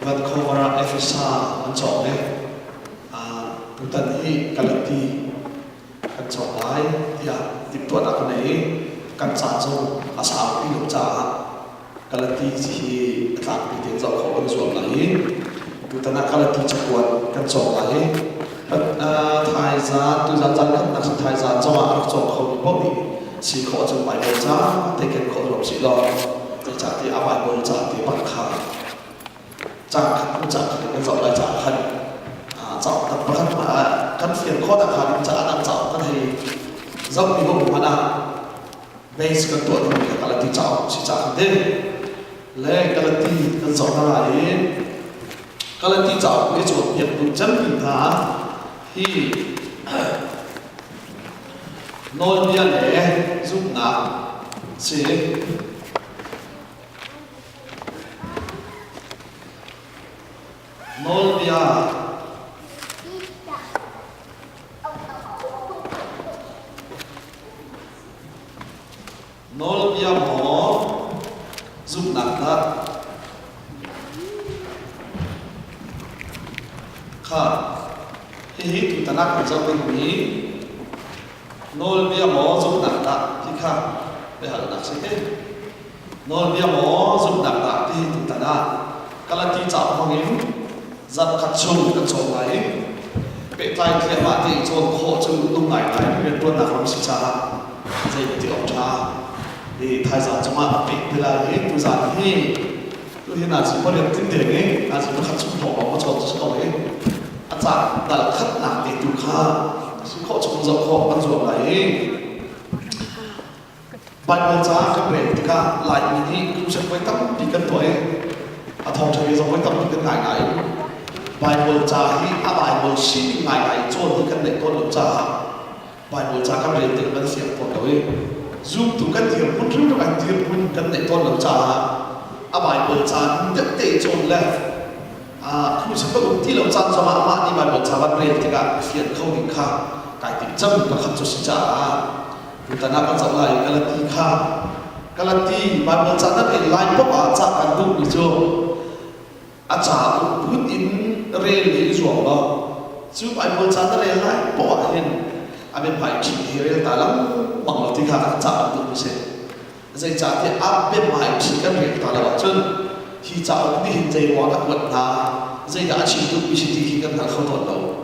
Vancouver Ephesus an chọn đấy tụi ta đi Galati an chọn lại thì tiếp tục là cái này căn trả trong sao đi lúc trả Galati chỉ làm bị tiền giàu khó ăn ruộng lại tụi ta nak Galati chắc quần căn chọn lại thái gia tụi ta dân kan nak thái gia cho mà ăn chọn không bị bóc đi chỉ khó trong bài đầu giá thì cái khó rồi chỉ lo thì trả thì áp bài đầu trả thì bắt kháจากเป็นสอบได้จากคันสอบแต่คันมาคันเสียงข้อต่างๆจะอ่านสอบก็ให้เรามีพวกมันนะเบสกันตัวที่มีการที่เจ้าสิจากเด่นและการที่กันสอบอะไรการที่เจ้าในส่วนเพียงตัวจำเป็นหาที่โน้ตเรียนเลยซุ่มหนักเสียMolbia mo giúp nặng đó khá hi tụi ta nặng trong bên mỹ Molbia mo giúp nặng đó thì khá để hẳn nặng sẽ thế Molbia mo giúp nặng đó thì tụi ta nặng cái là tí chảo không em giật khát chung cái chỗ này, bị tai kia mà thì chỗ khó chung lúc này biết luôn là không sẽ trả, dây thì ông trả, thì thay ra cho mà bị thế là hết tu giản hết, tu hiện là chỉ có điểm tinh tế ấy, là chỉ có khát chung họ có chỗ cho ấy, anh chàng là khát nặng để tu khá, chỉ khó chung dọc khó ăn ruộng này, bài một giá cái bể thì cả lại mình đi cũng sẽ quay tắm đi cân tuổi, thòng chơi rồi quay tắm đi cân ngải này. Bài bồ cha hi bài bồ xin ngài ngài cho đi căn này con lục cha bài bồ cha các bạn tự vấn xiềng của tôi giúp tụi các điểm muốn trước các anh điểm muốn căn này con lục cha bài bồ cha nhất tệ cho lên không sẽ có một tí lục cha cho mà đi bài bồ cha văn lên thì cả phiền không định khá cái tính châm và khăn cho xin cha người ta đang dọn lại Galati khá Galati bài bồ cha nó để lại bốc cha ăn đúng được chưa cha cũng in rê lý ruộng đó chứ bài muốn chán rê lại bỏ hin bên phải chỉ hiểu ta lắm bằng là thì khác chả được như thế dây chả thì bên phải chỉ cái việc ta là chân khi chả đi hình dây hóa các vật là dây đã chỉ được bị chỉ khi cần hàng không thuận đâu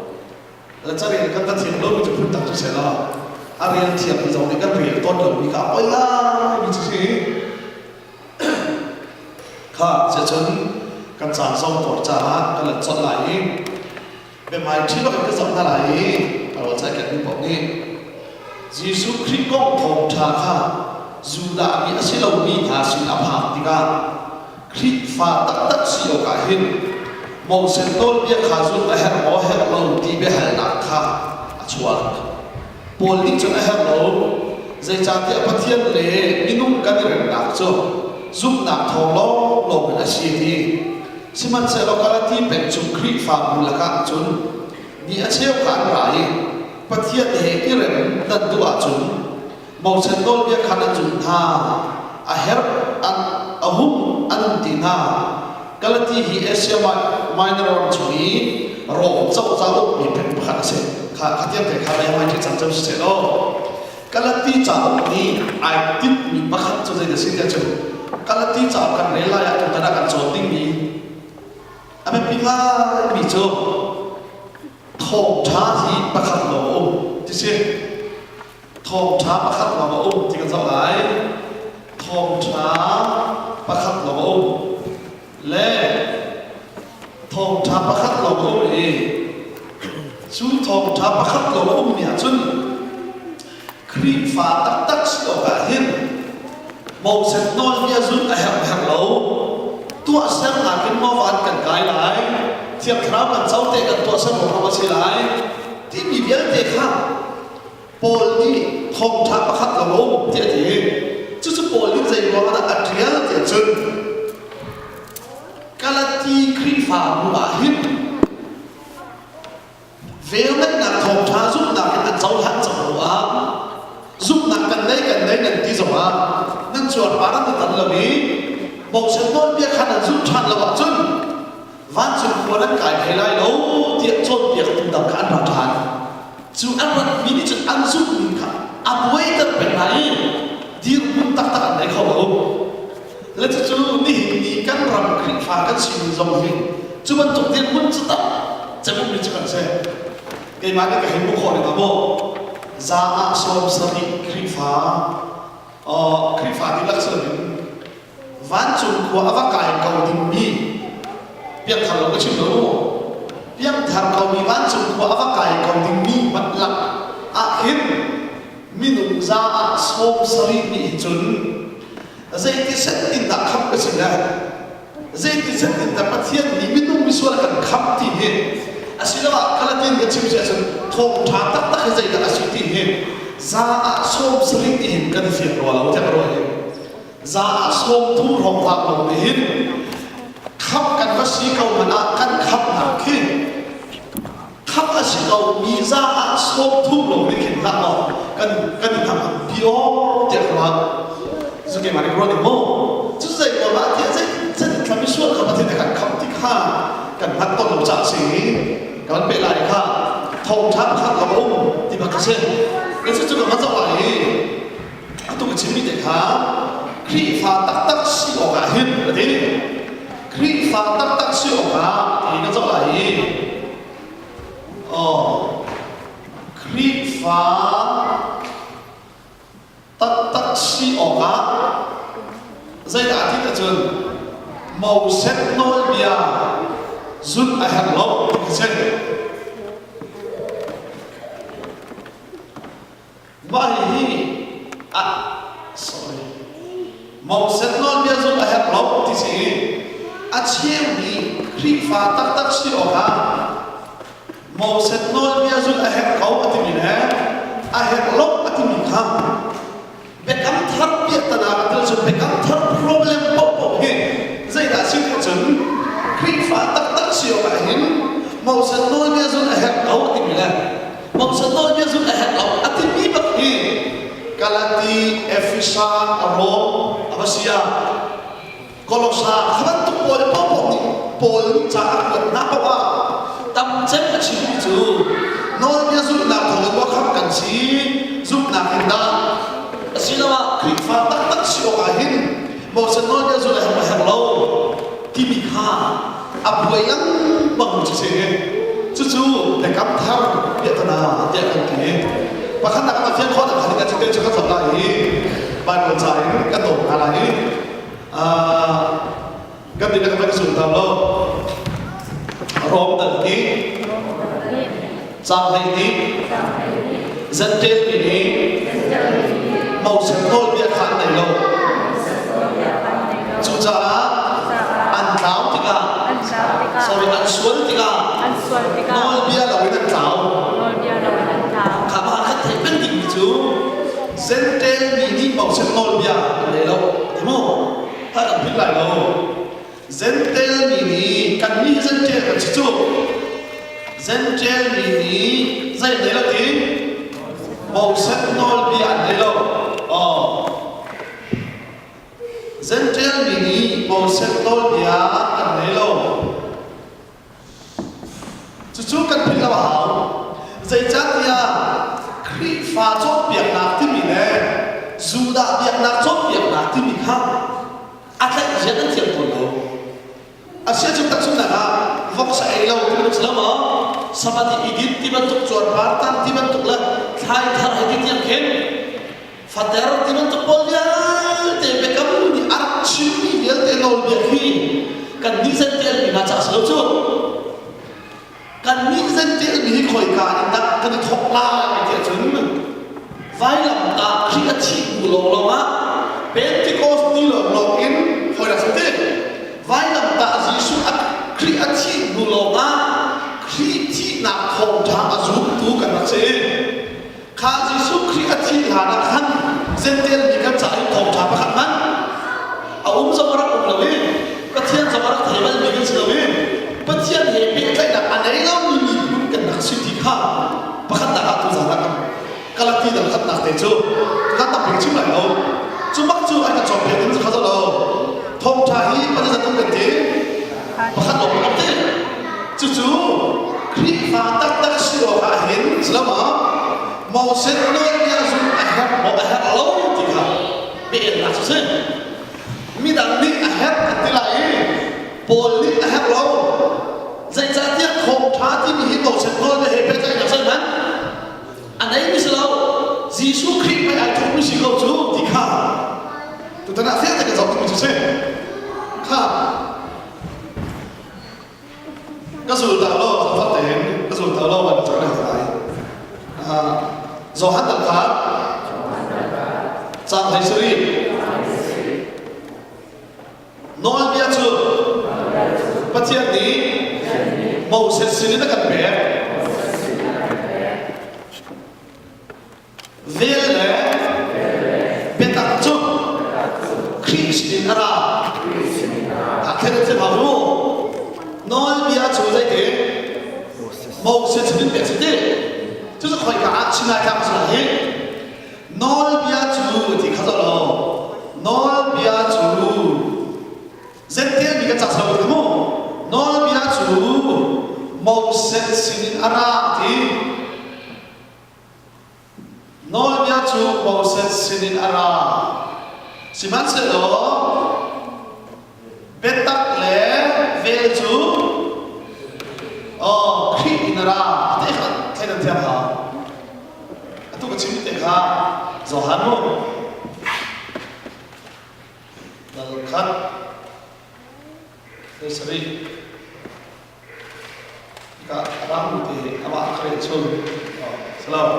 là cha này các thiền lâu mới chụp tặng cho sẽ là bên thiền thì giống như các việc tốt đầu bị cả ôi la bị gì khác sẽ chân căn sản xong tổ trả cái lần chọn lại bên ngoài chỉ có cái dòng ta lại ở trái cái đi bỏ đi Giêsu Christ công thòng trả kha dù đã bị sẽ lâu đi thà sự áp hàng thì cả Christ pha tất siêu cả hin mong sen tôn biết khá dù đã hẹn mỏ hẹn lâu thì biết hẹn nặng kha chuột bồn đi cho hẹn lâu dây cha tiệm phát thiên lệ minung cái này nặng cho giúp nặng thòng lâu lâu mình đã xì thì Siman se Galati pen chung Christ fa mulaka chun ni acheu khan rai pathiat he kirem tan tu a chun mo sen dol bia khan chun tha a her an ahum an tina Galati hi asia minor chuni ro chau chau mi pen khan se kha tiam te kha lai mai chi cham cham se lo Galati chau ni ai tip mi pakhat chu dei se dia chu Galati chau kan le la ya tu ta kan chon ding ni bên phía bị chưa thòng trá thì bắt khát lò ôm thì xem thòng trá bắt khát lò ôm thì cần sao lại thòng trá bắt khát lò ôm lẽ thòng trá bắt khát lò ôm đi chú thòng trá bắt khát lò ôm nhà chân Christ pha tắc siêu cả hiên mong sẽ nói với chúng ta hẹp lâu tua xem là cái mô văn cần cái lại thiệp khám cần cháu tệ cần tua xem một học sinh lại thì bị biến tệ khác bồi đi không tháp bắt khắc là lỗ thì chứ bồi đi dây nó đã ăn trẻ thì chân Galati Christ phá mà hít về lên là không tháp giúp là cái ăn cháu hắn cháu hóa giúp là cần đấy nên tí rồi nên chuột phá nó tận là bí một sẽ nói biết khả năng giúp chăn là bảo chân นั้นกายให้ไรแล้วเตี้ยจนเปียกตุ้มดำการประทานจู่อันนั้นมีนี่จุดอันสุดนี่ค่ะอับไว้แต่เป็นไหนดีรุ่งตักตักไหนเขาบอกและจู่นี่มีกันรำคลิกฟ้ากันชิมจงหินจู่มันจุดเดียนมันจะตัดจะไม่มีจุดกันเสียไอ้มาเนี่ยก็เห็นบุคคลเลยนะบอกซาอาสอมสติคลิกฟ้าที่ลักษณะนี้วันจุนขัวอวกาศเกาดิมีเพียงทางเราก็ชิมรู้เพียงทางเรามีวันจุนขัวอวกาศเกาดิมีมันหลักอาคินมินุซาอาสอมสติมีจุนใจที่เส้นอินดักขับก็สิ่งนั้นใจที่เส้นอินดักพัทยานี่มินุมิส่วนกันขับที่เห็นอาศัยว่าคลาดินก็ชิมเสียจนทงทางตักใจกันอาศัยที่เห็นซาอาสอมสติที่เห็นกันเสียรัวเราจะรัวเองซาสมทุรองฟังลงเห็นขับกันว่าสีเก่ามันอากันขับหนักขึ้นขับว่าสีเก่ามีซาสมทุรองไม่เห็นหนักหรอกกันทำพิโอเจ็บหลังสุกี้มันก็ร้อนโม่จุดใจว่าบ้านที่จะทำให้ช่วยขับมาที่ไหนกันขับที่ข้ากันพัดต้นลมจากสีกันเป็นไรข้าทองช้างข้าเราอุ้มที่บักเช่นแล้วจุดๆมันจะไหวตัวกระชิมมีแต่ข้าครีฟ้าตักสิออกเห็นอะไรครีฟ้าตักสิออกนี่ก็จะไหลครีฟ้าตักสิออกใจอาทิตย์จะจนมาวเซตโนเบียจุดอาหารลบเช่นไม่sorry mau setnol biar zon aher lop di sini aciem ni krifa tak si oha mau setnol biar zon aher kau ati mina aher lop ati mikam bekam thar biar tanah betul so bekam thar problem pop he zai dah sih chen krifa tak si oha hin mau setnol biar zon aher kau ati mina mau setnol biar zon aher lop ati mibak he kalati efisa Rom apa sia kolosa kapan tu pol ni cakap kenapa pak tam cem macam itu nol dia zul nak tolong buat kamu kan si zul nak hendak sila krifa tak si orang mau senol dia zul hello timika apa yang bang cakap cucu dekat thar dia tanah dia kan kini bahkan nak mafian kau nak hari kecil juga sebelah ini bahan mencari kan tuh ala ini kan tidak kembali sebentar lo rom tadi sampai ini zendet ini mau sentuh dia kan nih lo cucara antau tiga sorry ansual tiga nol biar lawan antau penting itu zentel mini mau senol biar ada lo, temu, tak ada pilih lo. Zentel mini kan ni zentel kan cucu, zentel mini saya ada lo ti, mau senol biar ada lo, zentel mini mau senol biar ada lo. Cucu kan pilih apa? Saya cakap pha chốt việc nào thì mình nè dù đã việc nào chốt việc nào thì mình không anh thấy rất là thiệt thòi đâu anh sẽ chúng ta chúng là vóc sẽ lâu thì mình sẽ làm ở sao mà thì edit thì mình tục chuẩn bản tan thì mình tục là thay thay edit yang khen phát đẹp thì mình tục bao nhiêu thì về cái mình đi ăn chim đi việc thì lâu việc khi cần đi dân tiền mình là trả sớm chưa cần đi dân tiền mình khỏi cả thì ta cần thọc la thì chúng mình vai làm ta khi ta chỉ bù lồng lồng á Pentecost đi lồng lồng in khỏi là sao thế vai làm ta Giêsu khi ta chỉ bù lồng á khi chỉ nạp hồng thang à giúp tu cần là gì khi Giêsu khi ta chỉ là nạp khăn dân tiền mình cần trả hồng thang khăn man sao mà cũng là vậy cái thiên sao mà thấy mà mình cần là vậy cái thiên hệ bị cái là anh ấy nó mình cần là suy nghĩ khác bắt khăn là tu giả là kalau tidak khát nak tejo, khát nak pergi mana lo, cuma tu ada job yang itu khát lo, thong cahaya pada satu kerja, khát lo apa tu, chú khi phá tắc siêu hạ hiến là mà màu xếp nơi nhà dùng một hạt lâu thì cả bị là chú xem mi đằng đi hạt thì lại bồi đi hạt lâu dạy ra tiếc không thá thì bị màu xếp nơi để hệ bên nhà xem anh ấy mới lâu Jesus khi phải ai cũng chỉ cầu chú thì cả tụi ta đã phép tại cái dòng của chú xem cả các dù tạo lâu sẽ phát triển các dù tạo lâu và trở lại lại do hát tận phá trang thấy xử lý nói bia chưa bắt chiếc tí màu sẽ xử lý tất cả bé về lẽ bên tặng chung Christian ara thế nên sẽ bảo luôn nói bia chú dây thế màu sẽ xử lý bé sẽ thế chứ không phải cả xin ai làm gì hết nói bia chú thì khá rõ nói bia chú rất tiếc vì cái chắc sao được không nói bia chú màu sẽ xử lý ara thì nói bia chú màu sẽ xử lý ara chỉ mang sẽ đó biết tắc lẽ về chú khi in ra thế khác thế nên theo hả tôi có chứng minh khác do hắn luôn là khác thế sẽ đi cả ram thì các bạn có thể chung hello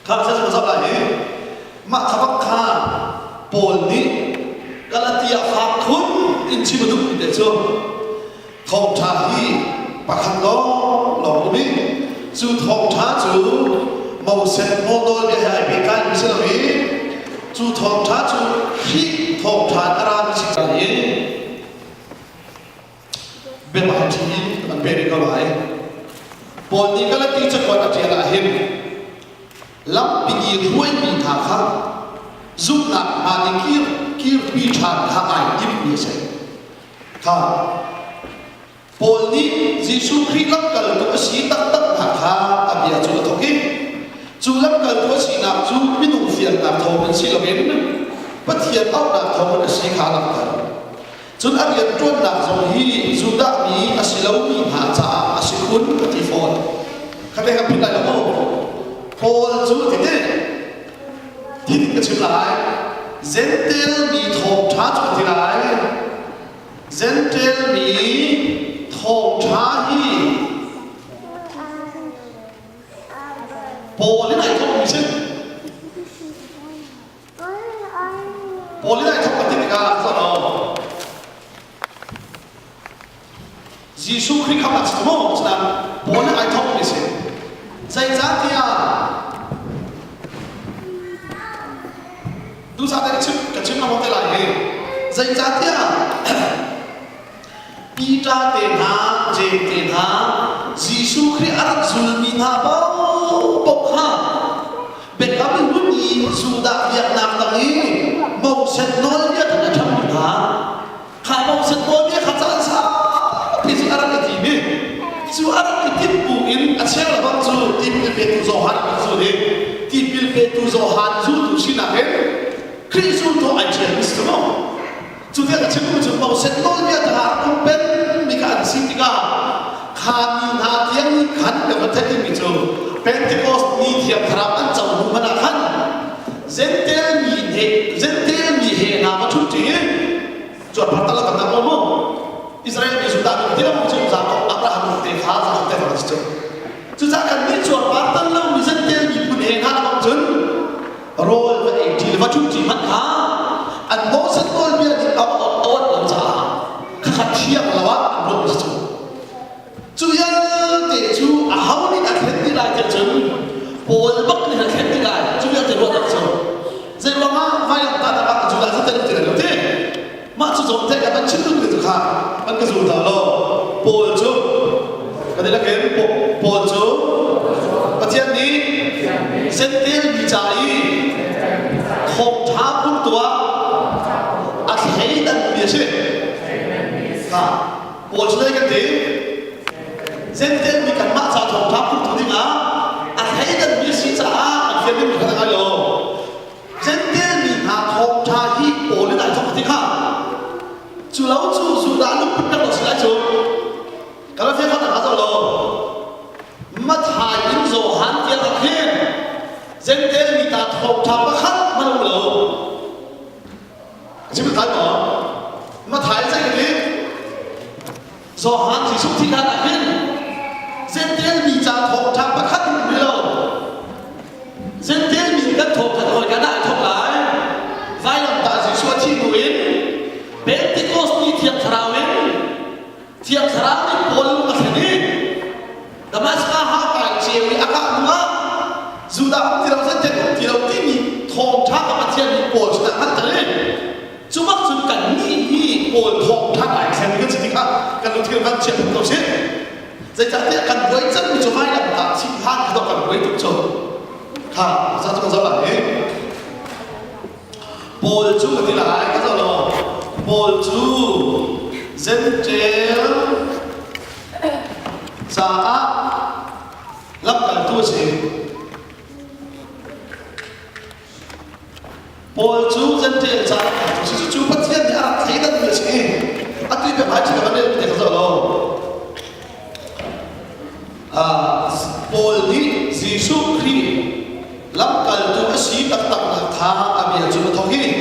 khác sẽ có sao lại mà các bạn khác bồn đi Galatia pháp khốn in chi mà đúng để chưa thông thả hi bạc hàng đó lòng đi chú thông thả chú màu xanh màu đôi để hai bên cạnh sẽ là gì chú thông thả chú khi thông thả ra chỉ là gì bên mặt thì bạn bên câu lại bồn đi Galatia chắc quan là là hiền lắm bị ruồi bị thả khác giúp nạp mà đi kia bị tràn hạ ảnh im như thế thà Paul ni Jesus Christ lắm cần tôi sĩ tắc tắc hạ hạ à bây giờ chú thấu kinh chú lắm cần tôi sĩ nạp chú biết đủ phiền nạp thấu mình sĩ là bên bất thiện ốc nạp thấu mình sĩ khá lắm cần chú đã biết truân nạp rồi hi chú đã bị à sĩ lâu bị hạ trả à sĩ khốn thì phồn các bạn biết lại đúng không Paul chú thì thế thì cái chữ lại Zentel mi thong cha cho thì lại Zentel mi thong cha hi Paul này thong mi chứ Paul này thong cái gì cả sao đâu Jesus Christ không làm gì đâu mà Paul này thong mi chứ dạy giá thì tu sa cái chữ nào thế lại dạy giá thế Peter tên ha James tên ha Jesus Christ ăn zulmin ha bao bọc ha bên cạnh mình muốn gì dù đã Việt Nam tầng ý màu xanh nói biết thật là chăm mình ha khả màu xanh nói biết khả chẳng sao thì chỉ ăn cái gì biết chú ăn cái tiếp bù in ăn xem là bao nhiêu tiếp cái bê tu dầu hạt bao nhiêu đấy tiếp cái bê tu dầu hạt chú tu xin nào hết Christ tu anh chị em biết không? Chú thấy cái chuyện của chúng màu xanh nói biết là không bên mình cả xin thì cả khăn hạt tiếng khăn để mà thấy mình chú Pentecost ni thiệp tháp ăn chầu đúng mà là khăn dân tên mi hệ nào mà chút chỉ chuột bắt tao là cầm nắm ôm Israel bị chúng ta được tiếp một chuyện rằng có Abraham một tên phá ra một tên vào chứ chúng ta cần biết chuột bắt tao lâu mi dân tên mi buồn hệ nào bằng chân rồi vậy chỉ là chút chỉ mất há anh bố sẽ tôi biết thì ông làm sao khát chiang là quá anh bố sẽ chú yên để chú áo đi đặt hết đi lại thật chứ bố bắc đi đặt hết đi lại chú yên để luôn đặt chứ dễ mà vai làm ta đã chú đã rất tên tiền đầu tiên mà chú giống thế cái bạn chứng được được hả bạn cái dù thảo lo bố chú cái đấy là cái bố chú và thiên đi dân tiền bị trái không tháo cũng tua à thấy đàn bia chứ hả bố chú đây cái gì dân tên bị cắn mắt sao thòng tháp cũng thủ tiếng á thấy dân bị xí trả phía bên mình khá rồi dân tên bị hạ thòng tháp hi bổ lên đại thòng tiếng khác chú lâu chú đã lúc bắt đầu lại chú cái đó phía khác là rồi mất hại những dồ hắn tiền là khen dân tên bị ta thòng tháp bắt khắc mà đâu lâu chỉ biết thấy bỏ mất hại dân cái gì dồ hắn chỉ xúc thiên là khen dân tên bị ta thòng tháp bắt khắc mà đâu lâu dân tên bị cái thòng thật rồi cái đại thòng lại vai làm ta chỉ xua chi nguyện Pentecost ni tiap sarau ni pol masini damaska ha kai chewi aka bunga zuda tirau sa tirau ti ni thong tha ka thian ni pol sa han tale chumak chun kan ni pol thong tha kai sen ni chi ka kan lu thil kan chen to se zai cha te kan voi chan ni chomai la ta chi han ka kan voi tu cho ha sa chu zo la e pol chu ti la ka zo lo Paul chú dân treo sa lắp cả tua gì Paul chú dân treo sa chú bắt thiên thì ăn thấy đất người gì ăn tuy phải chỉ là vấn đề để có rồi Paul đi Jesus Christ lắp cả tua sĩ đặc đặc là tha à bây giờ chúng thông hi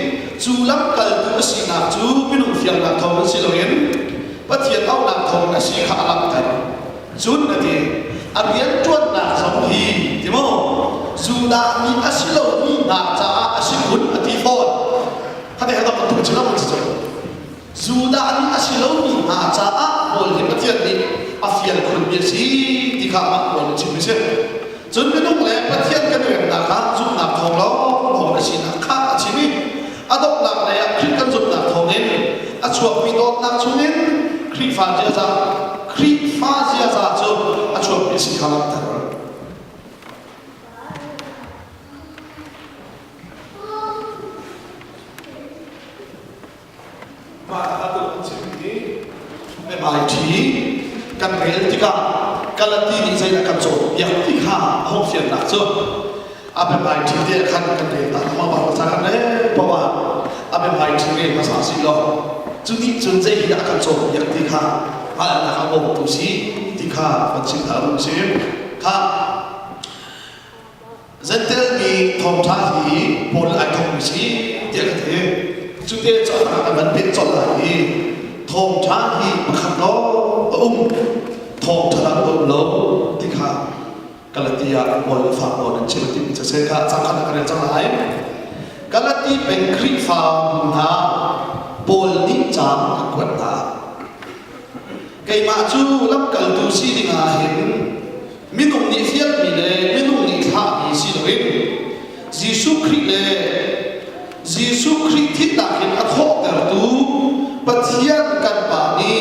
chú lắm cần tu sĩ nạp chú bên ông phiền nạp thầu sĩ luyện bất thiện áo nạp thầu là sĩ khả lắm thành chú là gì anh biết chuột nạp sống thì không dù đã mi anh sĩ lâu mi nạp cha anh sĩ cuốn anh thi phôn hắn này hắn đọc tu chứ lắm chứ dù đã mi anh sĩ lâu mi nạp cha bồi thì bất thiện đi anh phiền cuốn biệt sĩ thì khả lắm bồi chỉ mới xem chú bên ông lẽ bất thiện cái việc nạp khác giúp nạp thầu đó bồi là sĩ nạp khác chỉ mi adok nak laya kri kan zup nak thongin achuak mi dot nak chungin kri fa jia za chu achuak mi si khalam tar ma adok chimni me mai thi kan rel tika kalati ni sai kan so yak ti kha hom fian nak chu abe mai thi de khan kan de ta ma ba sa kan le pa wa abe mai thi ne ma sa si lo chu ni chun je hi kan so yak ti kha ma na ka bo tu si ti kha fa chin ta lu si kha dân tel ni thong tha hi pol ai thong si de ka the chu te cho na ban pe cho lại thong tha hi ma khan lo thong tha lo ti kha Galatia bol fa bol chimti cha se kha cha khan ka cha lai Galati ben kri fa na bol ni cha kwat ta kai ma chu lam kal tu si ni nga hin minung ni fiat mi le minung ni tha mi si loin Jesu Christ thit na hin a thok ter tu pathian kan pa ni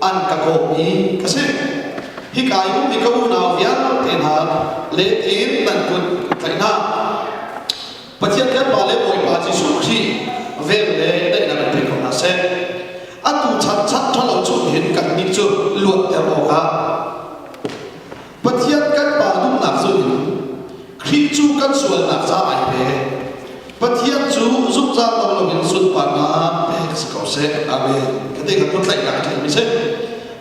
an ka ko ni ka se hi kai mu mi ka u na vian ten ha le tin nan kun thai na pathian kan pa le moi pa Jesu Christ vel le dai na pe ko na se atu chat thalo chu hin kan ni chu luat ter mo ka pathian kan pa dum na chu Christ chu kan sual na cha ai pe pathian chu giúp ra lo lo min sun pa na pe ko se amen ka te ka put lai na ka mi se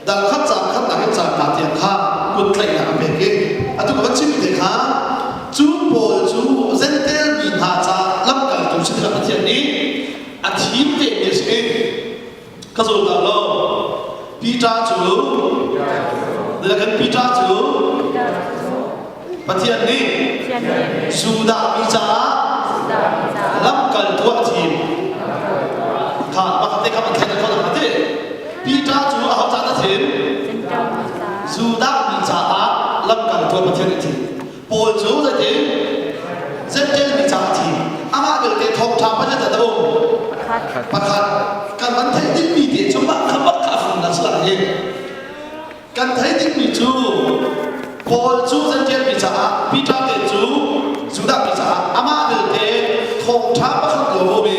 dal khat cha na tiang kha put lai na pe ke atu ka chim te kha chu pol chu zentel bi na cha lam kal tu si ka pathian ni a thim te ni se ka zo da lo Peter chu la kan Peter chu pathian ni suda bi cha lam kal tu a thim kha ba ka te ka man thai ko na te Peter chu a ha cha na thim suda bi cha lam kal tu pathian ni pol chu za te zentel bi cha thim ama bel te thok tha pa ja da bo pakhat kan man thai din mi te chu ma khamak ka fun na sla ye kan thai din mi chu pol chu zentel bi cha Peter te chu suda bi cha ama bel te thok tha pa khat lo bo bi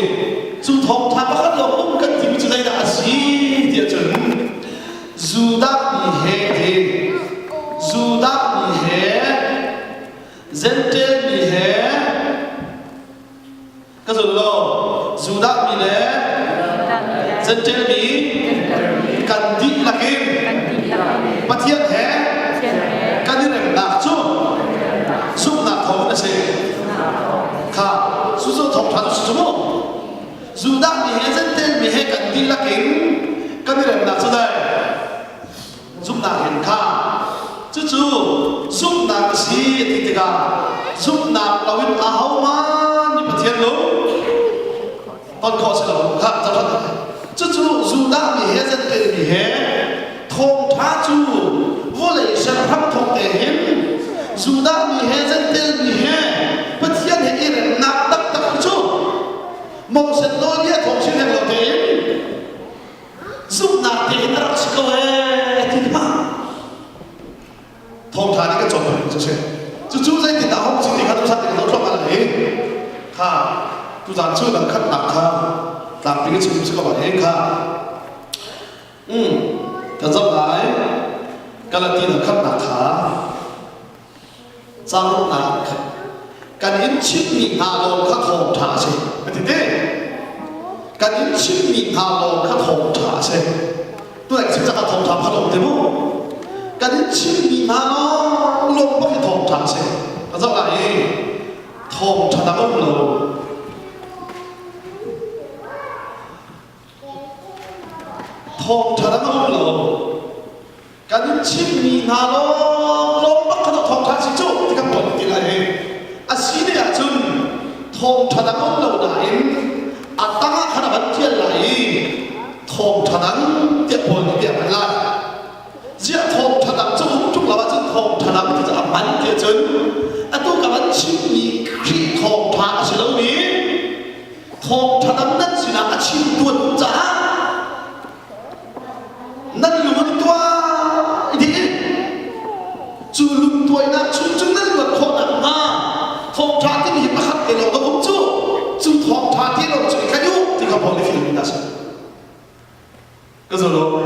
chu thok tha pa khat lo kan ti mi chu dai da si dia chun suda bi he te Zentel mi he cái rồi lo Judah mi le Zentel mi cần đi là kim bắt thiên he cái này là nạp chú giúp nạp thầu là gì khá giúp giúp thầu thằng giúp chú Judah mi he Zentel mi he cần đi là kim cái này là nạp chú đây giúp nạp hiện khá chú chú giúp nạp gì thì cả giúp nạp là viên áo mà như bắt thiên luôn còn khó sẽ là khác cho thật chú chú Judah mi he Zentel mi he thông thá chú vô lệ sẽ thắp thông tệ hiến Judah mi he Zentel mi he bất thiên hệ yên nạp đắc đắc chú mong sẽ nói nghĩa thông xin hệ lộ tệ hiến giúp nạp tệ hiến rắc sức cầu hệ thì mà thông thá cái trọng hình cho xem chú dây thì đã không xin thì khá tâm sát thì khá trọng là đấy khá chú dàn chú đang khắc nạp khá làm cái sự sức cầu hệ khá cái dòng lại cái là tin khắp nạp khá trang nạp cái những chiếc mình hà lô khắc hồn thả xe thì thế cái những chiếc mình hà lô khắc hồn thả xe tôi lại xin ra khắc hồn thả phát động thế bố cái những chiếc mình hà lô bắt cái hồn thả xe cái dòng lại hồn thả đám ông lô hồn thả đám ông lô cái những chiếc mình hà lô bắt cái hồn thả xe chỗ thì các bạn thì lại así de achun thong thadang lo na in atanga khana ban tial lai thong thadang te pon ti an la zia thong thadang chu chung la ba chu thong thadang ti a man ti chun atu ka ban chi ni khi thong tha si lo ni thong thadang nan si na chi tuan cha nan lu ni tua di chu lu tuai na chung nan lo thong na ma thông thả thì mình bắt khắc cái lỗ đó chú thông thả thì lỗ chú cái nhú thì không bỏ đi phim mình đã sao cái rồi đó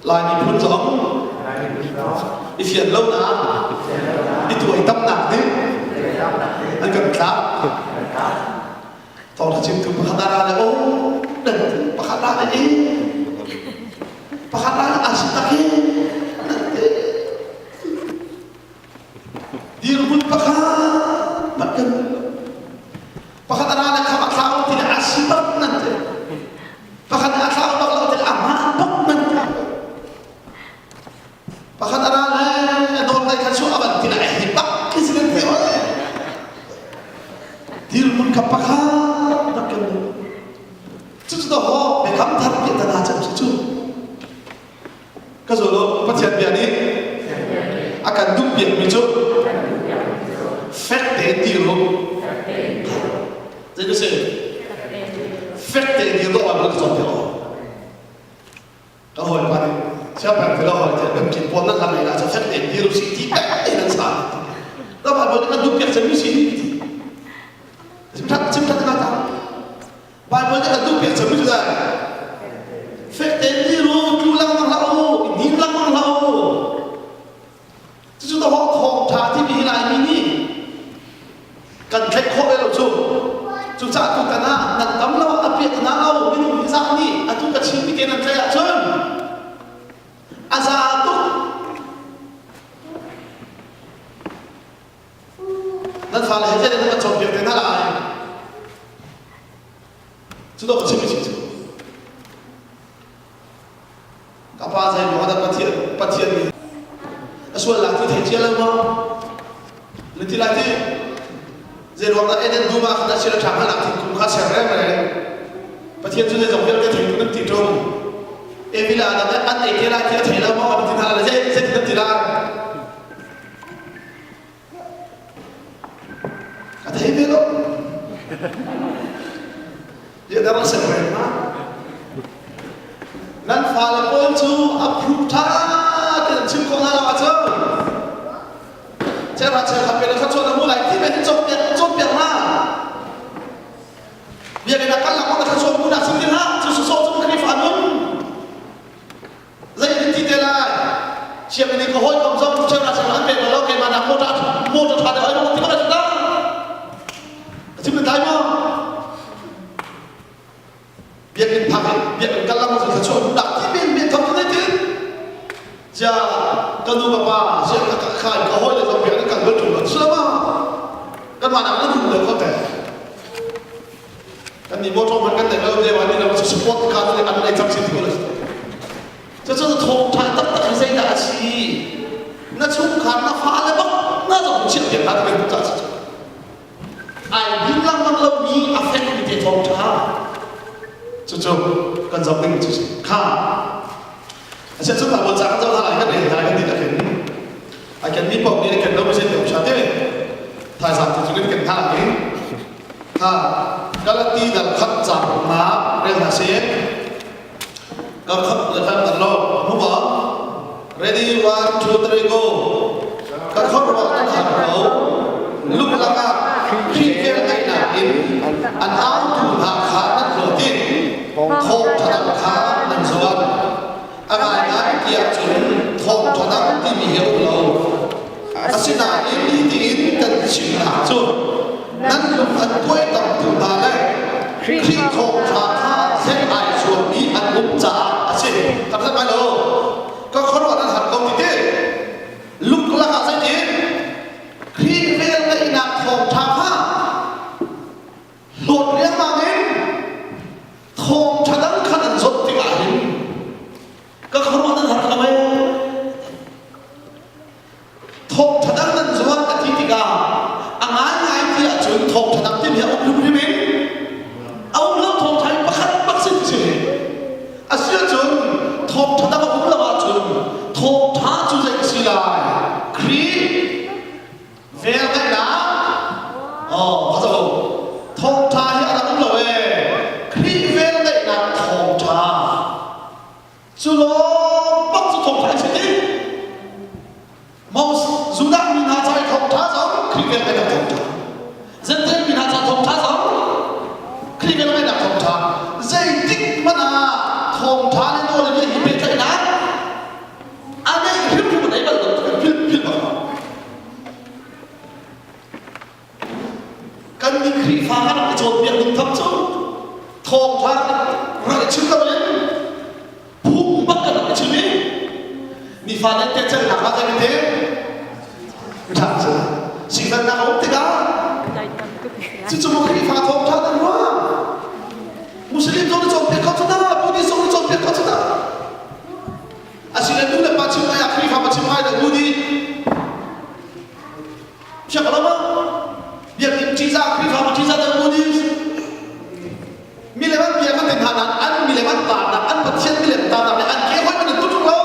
là những phun giống đi phiền lâu nè đi tuổi tâm nặng đấy anh cần khá thông thả chim từ bắt khắc ra là ô đừng bắt khắc ra là gì bắt khắc ra là asik tak he đi rồi bắt khắc bahkan bahkan anak-anak kamu tahu tidak asik nanti bahkan anak tahu kalau tidak aman nanti bahkan anak-anak dorang kasih aban tidak hebat kisah dia dirmun kapakah bahkan itu sudah ho bekam tarbiat dan ajar itu kalau pasien biar ini akan dubiak bijak fête des dialogues. C'est que c'est fête des dialogues à notre temps. Đó hồi mà theo bạn phải lo hỏi thì em chỉ muốn nó làm này là cho fête des dialogues thì cái này là sao? Đó bạn muốn cái đúng việc sẽ như gì? Chúng ta nói sao? Bạn muốn cái đúng việc sẽ như thế này? Fête des dialogues, chú lăng mang lâu, nín lăng mang lâu. Chúng ta họ thòng thả thì bị lại mini. Cần khách khó về đâu chú cha chú ta na nằm tắm lâu áp biệt na lâu bên ngoài ra đi à chú cả chín bị tiền làm thay ạ chân à ra túc nên phải là hết nên nó chọn việc thế nào lại chú đâu có chín bị chín chú cả ba giây mà đã bắt thiệt đi à xuân lạc thì thấy chưa lâu không lên thì lại thì giờ lúc đó em đi mà chúng ta sẽ làm hàng thì cũng khá sẽ rẻ này, và hiện giờ dòng việc cái thành cũng thị trường, em vì là anh ấy kia lại kia thấy là mà thì thà là dễ thì là, cả thấy biết không? Giờ đó nó sẽ rẻ mà, nên phải là con chú approve tha cái chim con nào mà chứ. Saya baca HP nó cho nó mua lại thì phải chốt biệt ha. Biar kita kan lakukan sesuatu mudah sendiri ha, sesuatu yang kini faham. Jadi nanti lah, siapa ini kohoi komsom, siapa nak cakap apa, kalau kemana mau tak ada orang, mau tak ada orang, จะกันดูกับป้าเสียกับขายเขาห้อยเลยเขาเปลี่ยนกันก็ถูกแล้วใช่ไหมกันมาหนักนั่นถูกเลยเขาแต่กันนี่โมทอมันกันแต่เราเดี๋ยววันนี้เราจะสปอร์ตการเลยอันไหนจำสิ่งที่เราจะทงทางตั้งแต่ใส่ดาชีน่าชุ่มขันน่าฟ้าเลยบ้างน่าจะเป็นเชี่ยวเดียร์น่าจะเป็นผู้จัดไอ้ยิ่งลังมันเรามีอัฟเฟกต์ที่ทงทางจู่ๆกันจะเป็นจู่ๆข้าเช่นสุดท้ายวันจันทร์จะทำอะไรกันเนี่ยอะไรกันที่จะเห็นไอ้กันมีปกนี่ไอ้กันเราไม่ใช่เด็กชาติถ่ายสามจุดนี้กันท่านี้ข้ากาลตีดับขัดจับมาเรื่องหาเสียงก็ขับเรื่องกันรอบผู้บอก ready 1 2 3 go ก็ขับรถกันหาเขาลุกลังอ่ะขี้เกียจไอ้หน้าอินอันเอาถูกหาขานั่นโหดที่โคตรถนัดขานั่นส่วนอะไรนะเกี่ยวจุนทองถนัดที่มีเหวเราอาศินาอินที่อินกันชิมหนาจุนนั่นลุกอันด้วยตับตุบาเลยที่ทองชาคาเส้นไอส่วนนี้อันลุกจ่าอาศิทำได้ไหมเราก็เขาบอกนั่นหันกองที่ลุกละกันเส้นนี้ที่เรียนในนักทองชาคาหลุดเรียนมาเองทองชาดังขันสดที่มาเองก็เขาบอกนั่นหันทำไมทองชาดังนั้นส่วนกติกาอ่างไงที่อาจจะทองชาดังที่มีเอาลูกที่มีเอาเรื่องทองไทยประคับประสิทธิ์เฉยอาเสียจนทองชาดังก็พุ่งละมาจนทองท้าจุดเอกสิลายครีเวลได้นะอ๋อพระเจ้าทองท้าที่อะไรพุ่งละเว้ครีเวลได้นะทองท้าจุลปักจุดทองท้าเฉยมอสสุดามีนาใจทองท้าสองครีเวลได้นะทองท้าเซนเตอร์มีนาใจทองท้าสองครีเวลได้นะทองท้าใจติ๊กมันอ่ะทองท้าในตัวเลยยิ่งเป็นใจนะอันนี้พิมพ์ไหนบ้างพิมพ์บ้างกันมีครีฟ้ากันโจทย์เบียดดึงทับโจทองท้าไรชื่อตัวเองพุ่งบักกันชื่อนี้มีฟ้าเนี่ยเจ้าหน้าที่อะไรเนี่ยไม่ใช่สิ่งนั้นนะเขาติดกันจู่ๆครีฟ้าทองท้านั่นว่ามุสลิมโจทย์โจทย์เบียดเขาชนะบุริโจทย์โจทย์เบียดเขาชนะอาศิลป์ดูแลปัจจุบันครีฟ้าปัจจุบันเด็กบุรีใช่ไหมล่ะเบียดจีซ่าครีฟ้าปัจจุบันเด็กบุรีมีเลมันเบียดมันเป็นฐานะอันมีเลมันตานะอันปัจเจียนมีเลมันตานะอันเกี่ยวไว้มันตุ้งเรา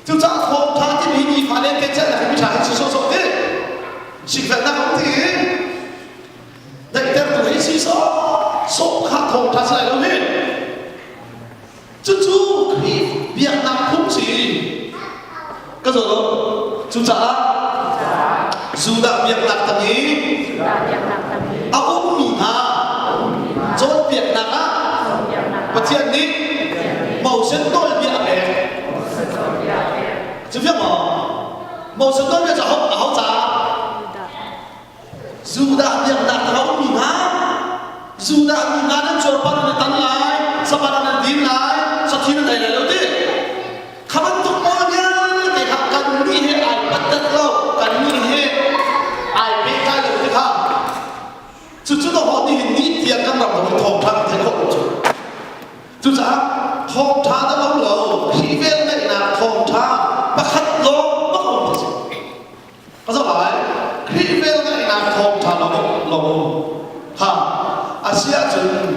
จู่ๆทองท้าที่มีฟ้าเนี่ยเจ้าหน้าที่ไม่ใช่สิ่งโสดที่สิ่งนั้นนะของที่ได้แต่ตัวให้สิ่งโสดขาดทองท้าใส่เราเนี่ยจู่ๆครีเบียดนักพุ่งสิก็จะจู่ๆsudah biar nak tadi aku mina jod biar nak pasien ni mau sentuh biar apa siapa mau sentuh biar jauh jauh jauh sudah biar nak aku mina sudah mina dan corban dan tanlai sebarang dan dinlai sekian dari lalu kapan tu maunya dihakkan ni hai padat lo kan ni hai ai biết cái được cái không chúng ta họ đi ní tiền căn bản của thòng thang thành khổ chúng ta thòng thang đã bóng lầu khi về này là thòng thang bắt khách lô bắt không được có sao lại khi về này là thòng thang nó bóng lầu ha Asia chừng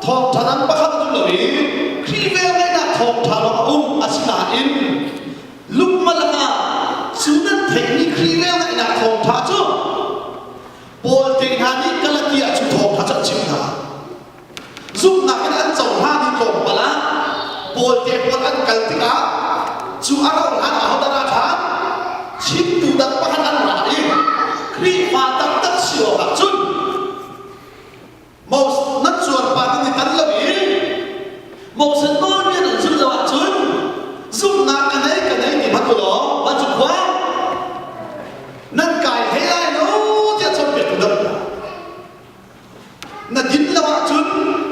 thòng thang bắt khách lô lầu khi về này là thòng thang nó Asia in lúc mà là sunan teknik kriwel na ina thong tha chu bol ting ha ni kalakia chu thong tha cha chim na zum na kan an chau ha ni tong pala bol te bol an kal tika chu arong han a hodara tha chim tu da pa han an ra i kri fa tak tak sio ha chun mos nat suar pa ni tan la wi mos sen no ni an chu za chun zum na kan ai ni ma tu lo ba chu kwaนั่นกายให้ได้โน้ที่จะเปลี่ยนตัวนั่นดินละวะจุน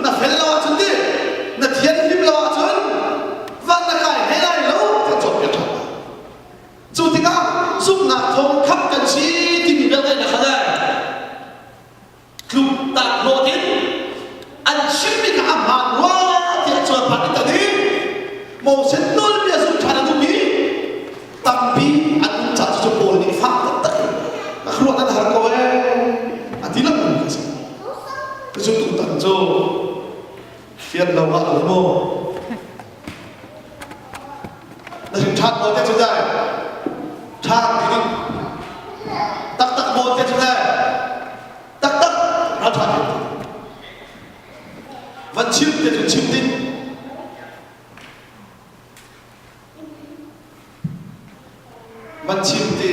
นั่นเฟลละวะจุนดินั่นเทียนดินละวะจุน màu sen nol bia sum thana tu mi tapi an cha chu bol ni fa tak tak ka khruat an har ko e atilam ni ka chu tu tan jo fiat lo wa lo mo na sin chat mo te chu dai chat ni tak tak mo te chu dai tak tak ra chat vẫn chim te chu chim tin vẫn chim te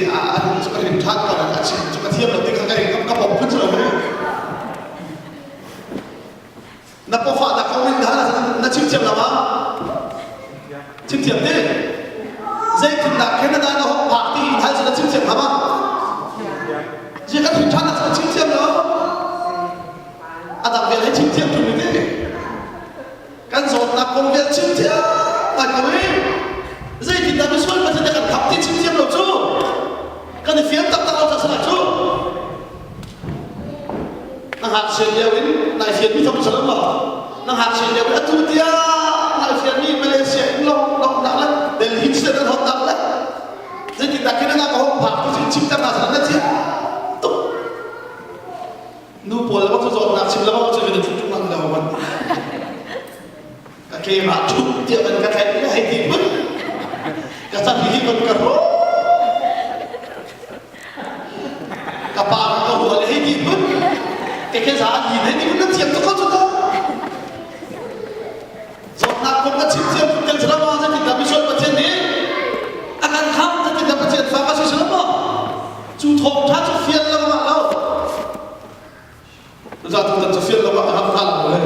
chúng ta hình chat còn là chim chúng ta thiêm đầu tiên các bọc cứ rồi na po fa na kong rin hala na chim chim lama chim chim te zai thim na Canada na hok phak ti hal sa chim chim hama je ka thim chan na chim chim lo adam vel hai chim chim tu ni te kan zot na kong vel chim chim na ka we zai thim na bisol pa sa kan khap ti chim chim lo chu kan ni fiam tak tak lo sa chu na hak sen dia win na fiam mi thong sa lo na hak sen dia win atu dia na fiam mi Malaysia long long dak la Delhi se na hot dak la zai thim na Canada ka hok phak ti chim chim na sa na chi tu nu pol la ba zo na chim la ba zo ni chu chu na la ba ka ke ma chu ti ban ka thai ni hai ti bun ka sa hi ban ka ro ka pa ka ho le hai ti bun cái giá gì đấy thì nó chiếm cho con chúng ta rồi nào cũng có chiếm cái gì đó mà thì ta bị sốt vào trên đấy anh ăn khăm thì ta bị chết phá vào sốt mà chú thòng thắt chú phiền lắm mà đâu bây giờ chúng ta chú phiền lắm mà học khăn rồi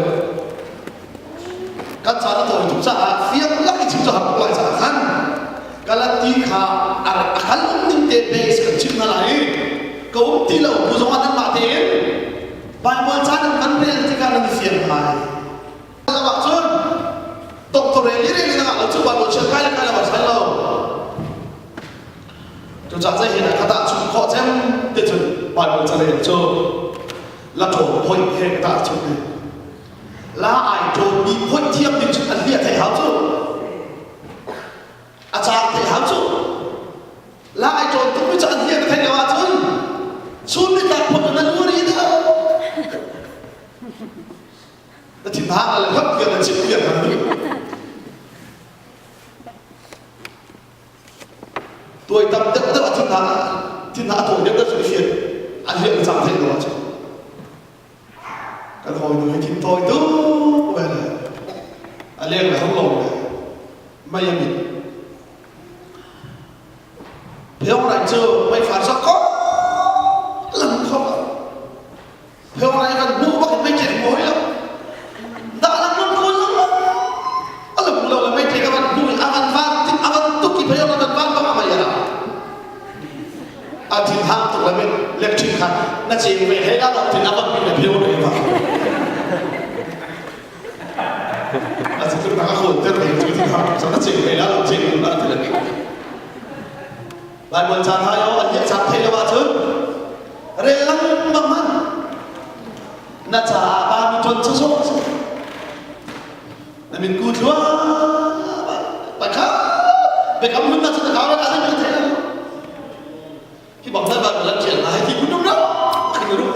các cháu nó thổi chúng ta phiền lắm cái chúng ta học lại giả khăn cái là tí khá khăn lúc những tên base cái chim nó lại cấu tí lẩu bù giống ăn mà thế Bible chan kan bel tika nang fiam hai la ba chun tok to re ni na la chu Bible chan kai la ba san lo chu cha zai hin ka ta chu kho chem te chun Bible chan le chu la to hoi he ta chu ni la ai to bi hoi thiam ni chu an lia thai hao chu a cha thai hao chu la ai to tu bi chu an lia thai la chun chun ni ta pho na lu ri da nó thịt thang là hấp việc là chịu việc là tôi tập tức là thịt thang thổi nhất là sự phiền ăn hiện chẳng thấy đó chứ cái hồi người thịt tôi tú về này anh lên là không lồn này may em mình theo này chưa mày phản sao có lần không theo này cần mua bắt cái chén muối lắm đã là nó khôn lắm ở lần đầu là mấy thầy các bạn nuôi avan van thích avan tu kỳ phải không avan van bao mà vậy nào à thì thang tụi là mình lệch chuyện khác nó chỉ về hết đó thì avan mình là phiêu đấy mà à thì chúng ta có khôn tên mình thì thang sau nó chỉ về đó là chỉ cũng là thì là lại một chàng hai ông anh nhận chàng thầy là bà chứ rê lắm bằng mắt na cha ba mi ton cha so na min ku thua ba kha be kam hun na cha ka ra ka sa ni thế khi bọn ta bạn lần chuyển lại thì cũng đúng đó anh đúng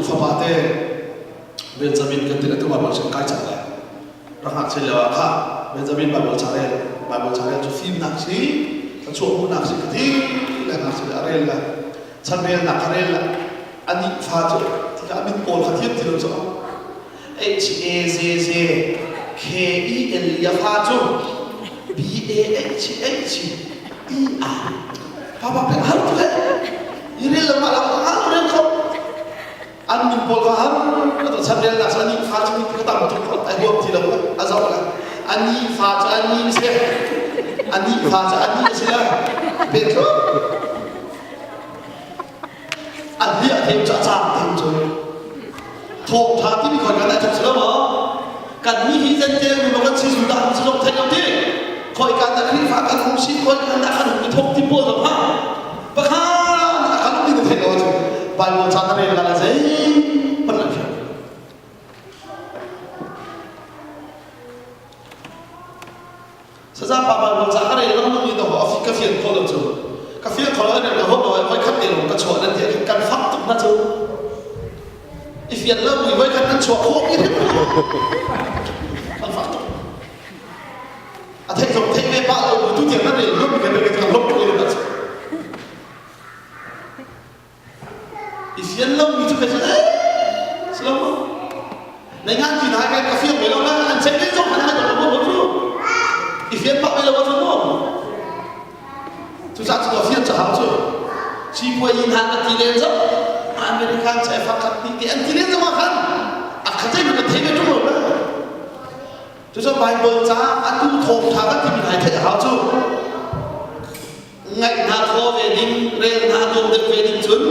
pha ba te Benjamin kan tidak tu Bible sen kai cha la ra ha che la kha Benjamin Bible cha le chu phim nak si ta chu mu nak si ka thi la nak si arel la chan bel na karel ani pha chu thì cả mình pol khathia thì lo cho H A Z Z K E L ya pha chu B A H H E R pha ba pe har tu le yire la ma la ha re ko an min pol ka har to chan bel na ani pha chu ni ka ta tu ko ai bo ti lo azau la ani pha chu ani se ani pha chu ani se la pe ko anh liệt thêm cho chạm thêm rồi thổ thà tí bị khỏi cái này thật sự mà cần nghĩ hi dân chơi mình vẫn sử dụng đạn sử dụng thành nhau thế khỏi cái này khi phá cái không xin khỏi cái này ăn được thông tin bôi rồi ha và ha cái lúc đi được thành rồi bài một chạm này là gì bất lợi Sa za pa ba cha ka re long ni to ho fi ka fian ko lo chu ka fian ko lo ne ka ho lo vai khat ni lo ka chho nan ti kan fak tuk na chu if fian lo mi vai khat nan chho ho ni kan fak tuk a thai thong thai me ba lo tu ti na re lo mi ka re ka lo ko ni na chu if fian lo mi chu ka chu selalu dengan kita akan kafir belakang dan saya besok anak ada betul. Ifian pak bela betul. Susah tu kafir caham tu. Si puai inhan ketilen tu, Amerika saya fakat ni ketilen tu makan. Akhirnya mereka tebe tu lah. Susah Bible cah, aku thong thang tu minai tu caham tu. Ngai na thô về đinh, ren na đom được về đinh chun.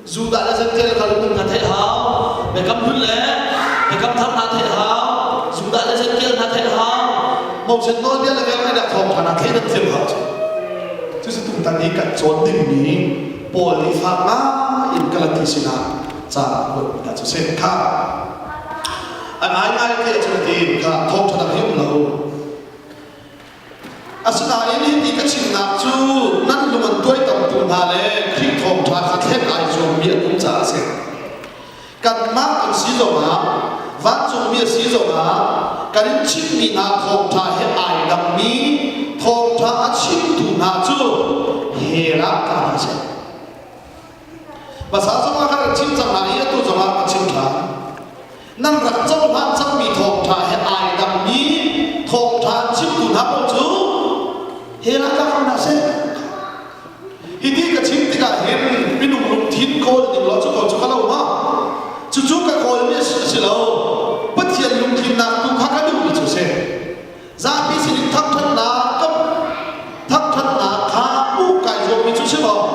Dù đã là dân kia kalau tu ngai hao, mereka mulai. Mereka thăm na thế hao, dù đã là dân kia na thế hao, một trận nói biết là cái này là thòng na thế là thiệt hao, chứ sự tung tăng đi cả chốn đình ní, bỏ đi phạt má, in cái là tí xin à, cha một đã cho xem khá, ai kia cho nên cả thòng cho nó hiểu lâu, xin ai đi thì cái chuyện nào chú, năn luôn mình tuổi tầm tuổi hà lệ, khi thòng cho nó thế ai cho miệng cũng trả xem, cần mắc cũng xí rồi mà. Vạn chúng miệt sĩ rồi mà cái đến chim mi na thong tha hết ai đam mi thong tha chim tu na chu he ra cả thế và sao chúng ta cái chim chẳng lại tu chúng ta chim thang năng lực trong vạn trong mi thong tha hết ai đam mi thong tha chim tu na bao chu he ra cả không nào thế thì đi cái chim thì cả hem bên nông lục thiên cô thì lo cho cái lâu mà chú cái cô này sẽ lâu bất thiện lùng thiên nam tu khắc cái đủ chú xem ra bị sự thắc thân là cấp thắc thân là khá u cái rồi bị chú xem bảo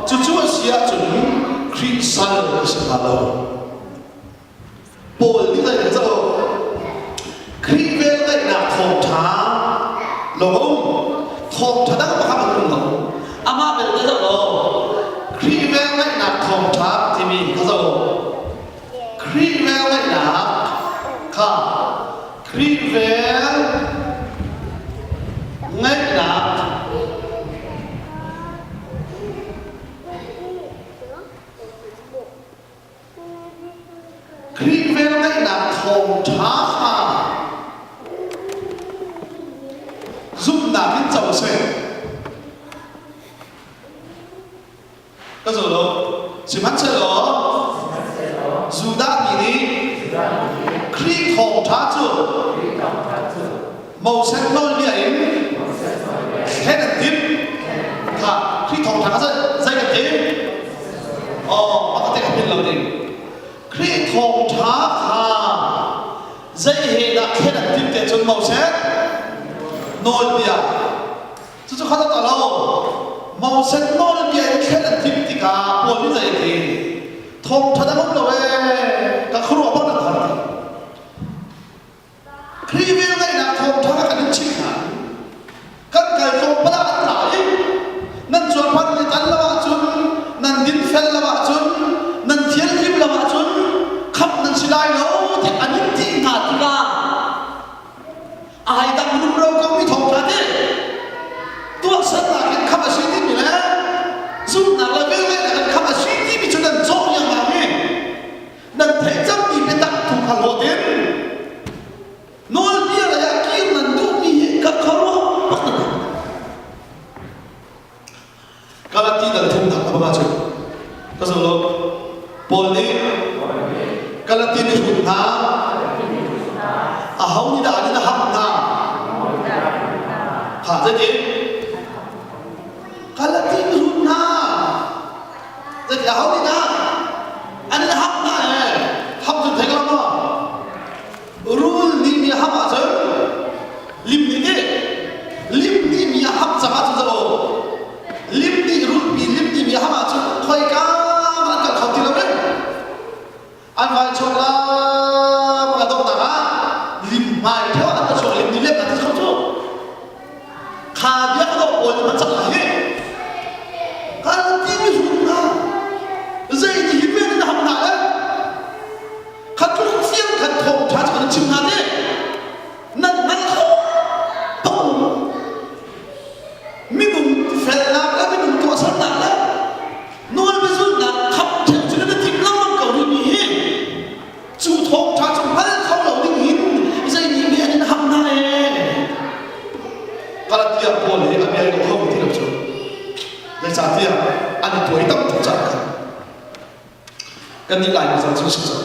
chú sẽ chuẩn khi sai rồi sẽ là lâu bộ như này là sao khi về đây là thòng thá lâu thòng thá đang có một cái lâu ama về đây là lâu khi về đây là thòng thá thì mình có sao khi về đây là Krivel ngay là Krivel ngay là thòng thá hà giúp là cái giàu xe cái gì đó chỉ mắt xe đó dù đã gì đi khi thòng thá chưa màu xanh nôi như ấy thế là tiếp thà khi thòng thá dây là tiếp mà có thể gặp bên lần này khi thòng thá thà dây hệ là thế là tiếp để cho màu xanh nôi bia chứ cho khá là lâu màu xanh nôi bia thế là tiếp thì cả buồn như vậy thì thòng thá đã không lâu cả không có bao giờ khi về đây là thòng thá cái đến chinh hẳn các cái thòng bắt đã lại nên chuẩn bắt đi tán là bạn chuẩn nên đến phèn là bạn chuẩn nên thiên kim là bạn chuẩn khắp nên xin ai đâu thì anh những gì cả thì là ai đang muốn đâu có bị thòng thá thế tôi sẽ là cái khắp ở suy nghĩ như thế giúp là về đây là cái khắp ở suy nghĩ bị cho nên rõ như mà nghe nên thể chấp bị bên đặt thuộc hàng hộ tiến nói dia là yakin là tu mi các khâu kalau tidak thùng thẳng apa macam cái số lượng boleh kalau tidak thùng thẳng hầu như đã đi là hấp thẳng hả thế gì kalau tidak thùng thẳng thế thì hầu như đã anh là hấp thẳng hấp thẳng thấy không rule ni mi hấp à chứ lim ni thế lim ni mi hấp sao à chứ sao lim ni rule lim ni mi hấp à chứ khơi cá mà cần học thì đâu đấy anh phải chọn là mà đâu nào á lim mai theo anh phải chọn lim ni lim là thế không chứ khá kan ni lai zo chu so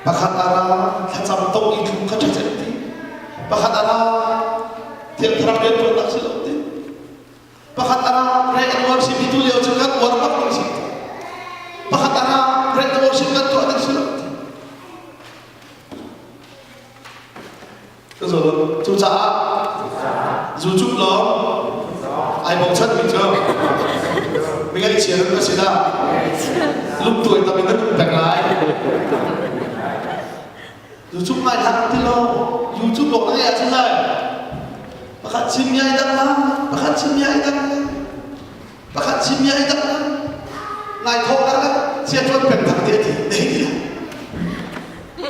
pakhat ara thacham to I thu kha thachati pakhat ara thiam thram le to nak siloti pakhat ara re anwar si bitu leo chukat war pak ni si pakhat ara re anwar si kat to adak siloti so chu cha zu chu lo ai bong chat mi cho mình cái chuyện đó sẽ là lúc tuổi ta mình rất đặc lại YouTube mai thằng thì lo YouTube bộ này là thế này bà khát chim nhai đăng lá bà khát chim nhai đăng bà khát chim nhai đăng này thôi đã chia cho mình thằng tiền thì đấy thì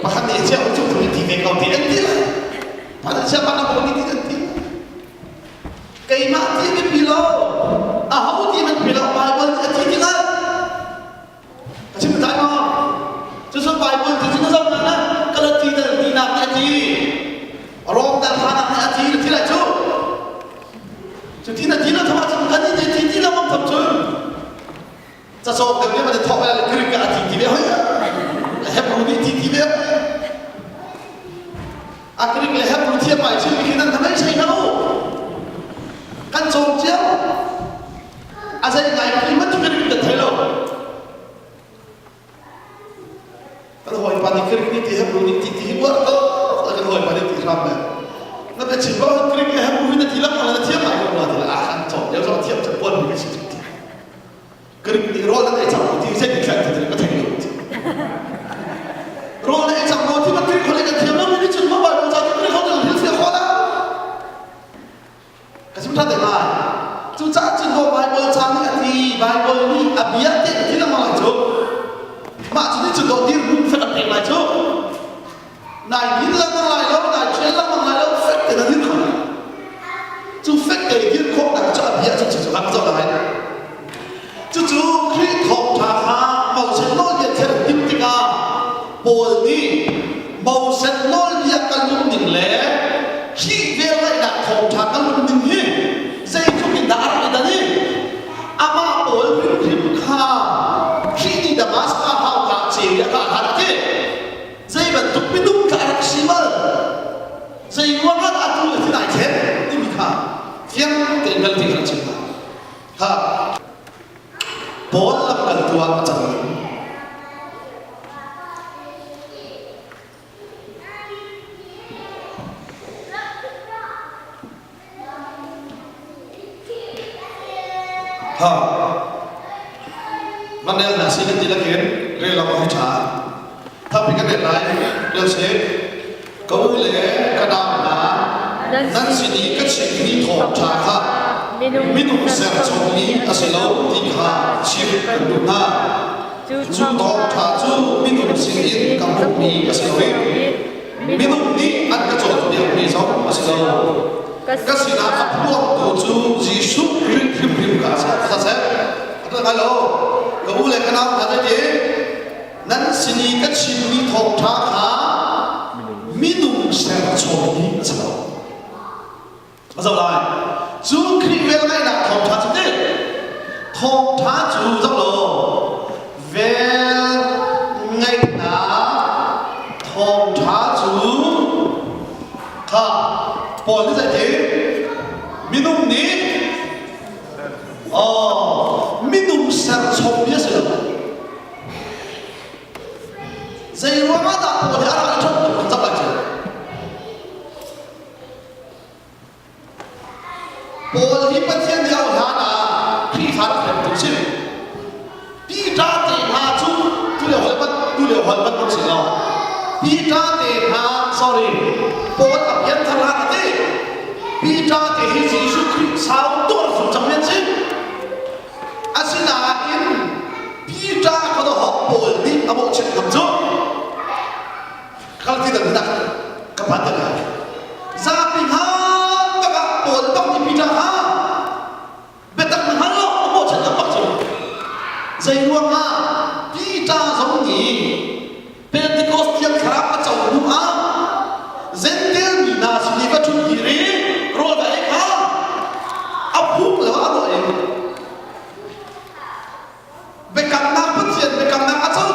bà khát để chia YouTube thì về cầu tiền thì là bà đã chia bắt đầu bộ đi thì cây mã thì biết bị lo hậu thì mình bị lo bài vân thì thì là chứ mình thấy mà chứ số bài vân thì chúng nó giống là cái là thì làm cái gì rong ta phá làm cái gì thì là chứ thì là thằng bạn cái gì thì là mong thầm chứจะโซ่กันเนี่ยมันจะทอไปอะไรกรึกกันทีเดียวเฮ้ยแฮปปี้ทีเดียวกรึกเลยแฮปปี้เทียบไปชื่อมีแค่นั้นทำไมใช่เนาะกันส่งเจ้าอาศัยไงที่มันจะกรึกกันไทยเราก็หอยปานิกรึกนี่ที่แฮปปี้ที่วัดก็แล้วก็หอยปานิที่ทำแบบนั่นเป็นสิ่งว่ากรึกเลยแฮปปี้นี่ที่ละมันจะเทียบไปกันมาทีละกันส่งเดี๋ยวเราเทียบจะปนมีสิ่ง그리고 로라는 애장모 뒤에 생긴 캐릭터들이 그 되게 로라는 애장모 뒤만 들이 걸리가 되면 우리 좀 뭐가 자기 그래 거기서 hil스에 허다 가슴 타대 말 주자 증거 바이블 장이 바이블이 아비한테 뒤는 말이죠 마주니 증거 뒤를 뭉쳐가 된 말이죠 나 일랑만 라이로 나 첼랑만 라이로 팩트는 일커나 좀 팩트에 일커 나 저 아비야 저 감정 라이 chú khi thọ trà khá màu xanh nôi liệt theo tim tích à bồi đi màu xanh nôi liệt cả lúc nhìn lẽ khi về lại đặt thọ trà cả lúc nhìn hi dây cho mình đã lại đó đi ama bồi phim khá khi đi đam mát cả hao cả chiều ya cả hạt thế dây bận tục biết đúng cả đặc sĩ mà dây ngoan ngoãn ăn thua thế này thế đi mình khá thiên tiền gần tiền là chừng ha bốn lâm cần tua chẳng ha vấn đề là xin tin là kiến đây là một cái trả thắp cái đề này đều sẽ câu lễ cái nào là năng xin đi cách xin đi thọ trả ha minum ser chongni aselo tikha chip kanduna chu thong tha chu minum singin kampumi aselo minum ni an ka chon dia mi song aselo kasina apluak to chu jisu krim ka sa sa ata halo ko le kana ta je nan sini ka chini thong tha kha minum ser chongni aselo aselo lai chú khi về ngay là thòng thá chú đi thòng thá chú dốc lộ về ngay là thòng thá chú ha bỏ như vậy thế 민웅 니 민웅 상 총비했어요 dây hoa đã bỏ ra là trong một tập bài bộ lý bất thiên theo hạ là khi phá được điểm tổ chức bi ra tiền hạ chú tu liệu hoàn bất một sự lo bi ra tiền hạ sorry bộ tập hiện thằng hạ thế bi ra tiền hi chỉ số sao tôi là trong miền chứ asina in bi ra có đó học bộ lý bộ chuyện làm giúp kalau tidak benar kepada Zapin ha kakak pun tak dipindah ha betak mahalo apa saja maksud saya luang ha pindah giống ni Pentecost yang kerap kacau doa zentel mina sini ka chun diri roda ha apu lewa alo bekam nak pun bekam nak kacau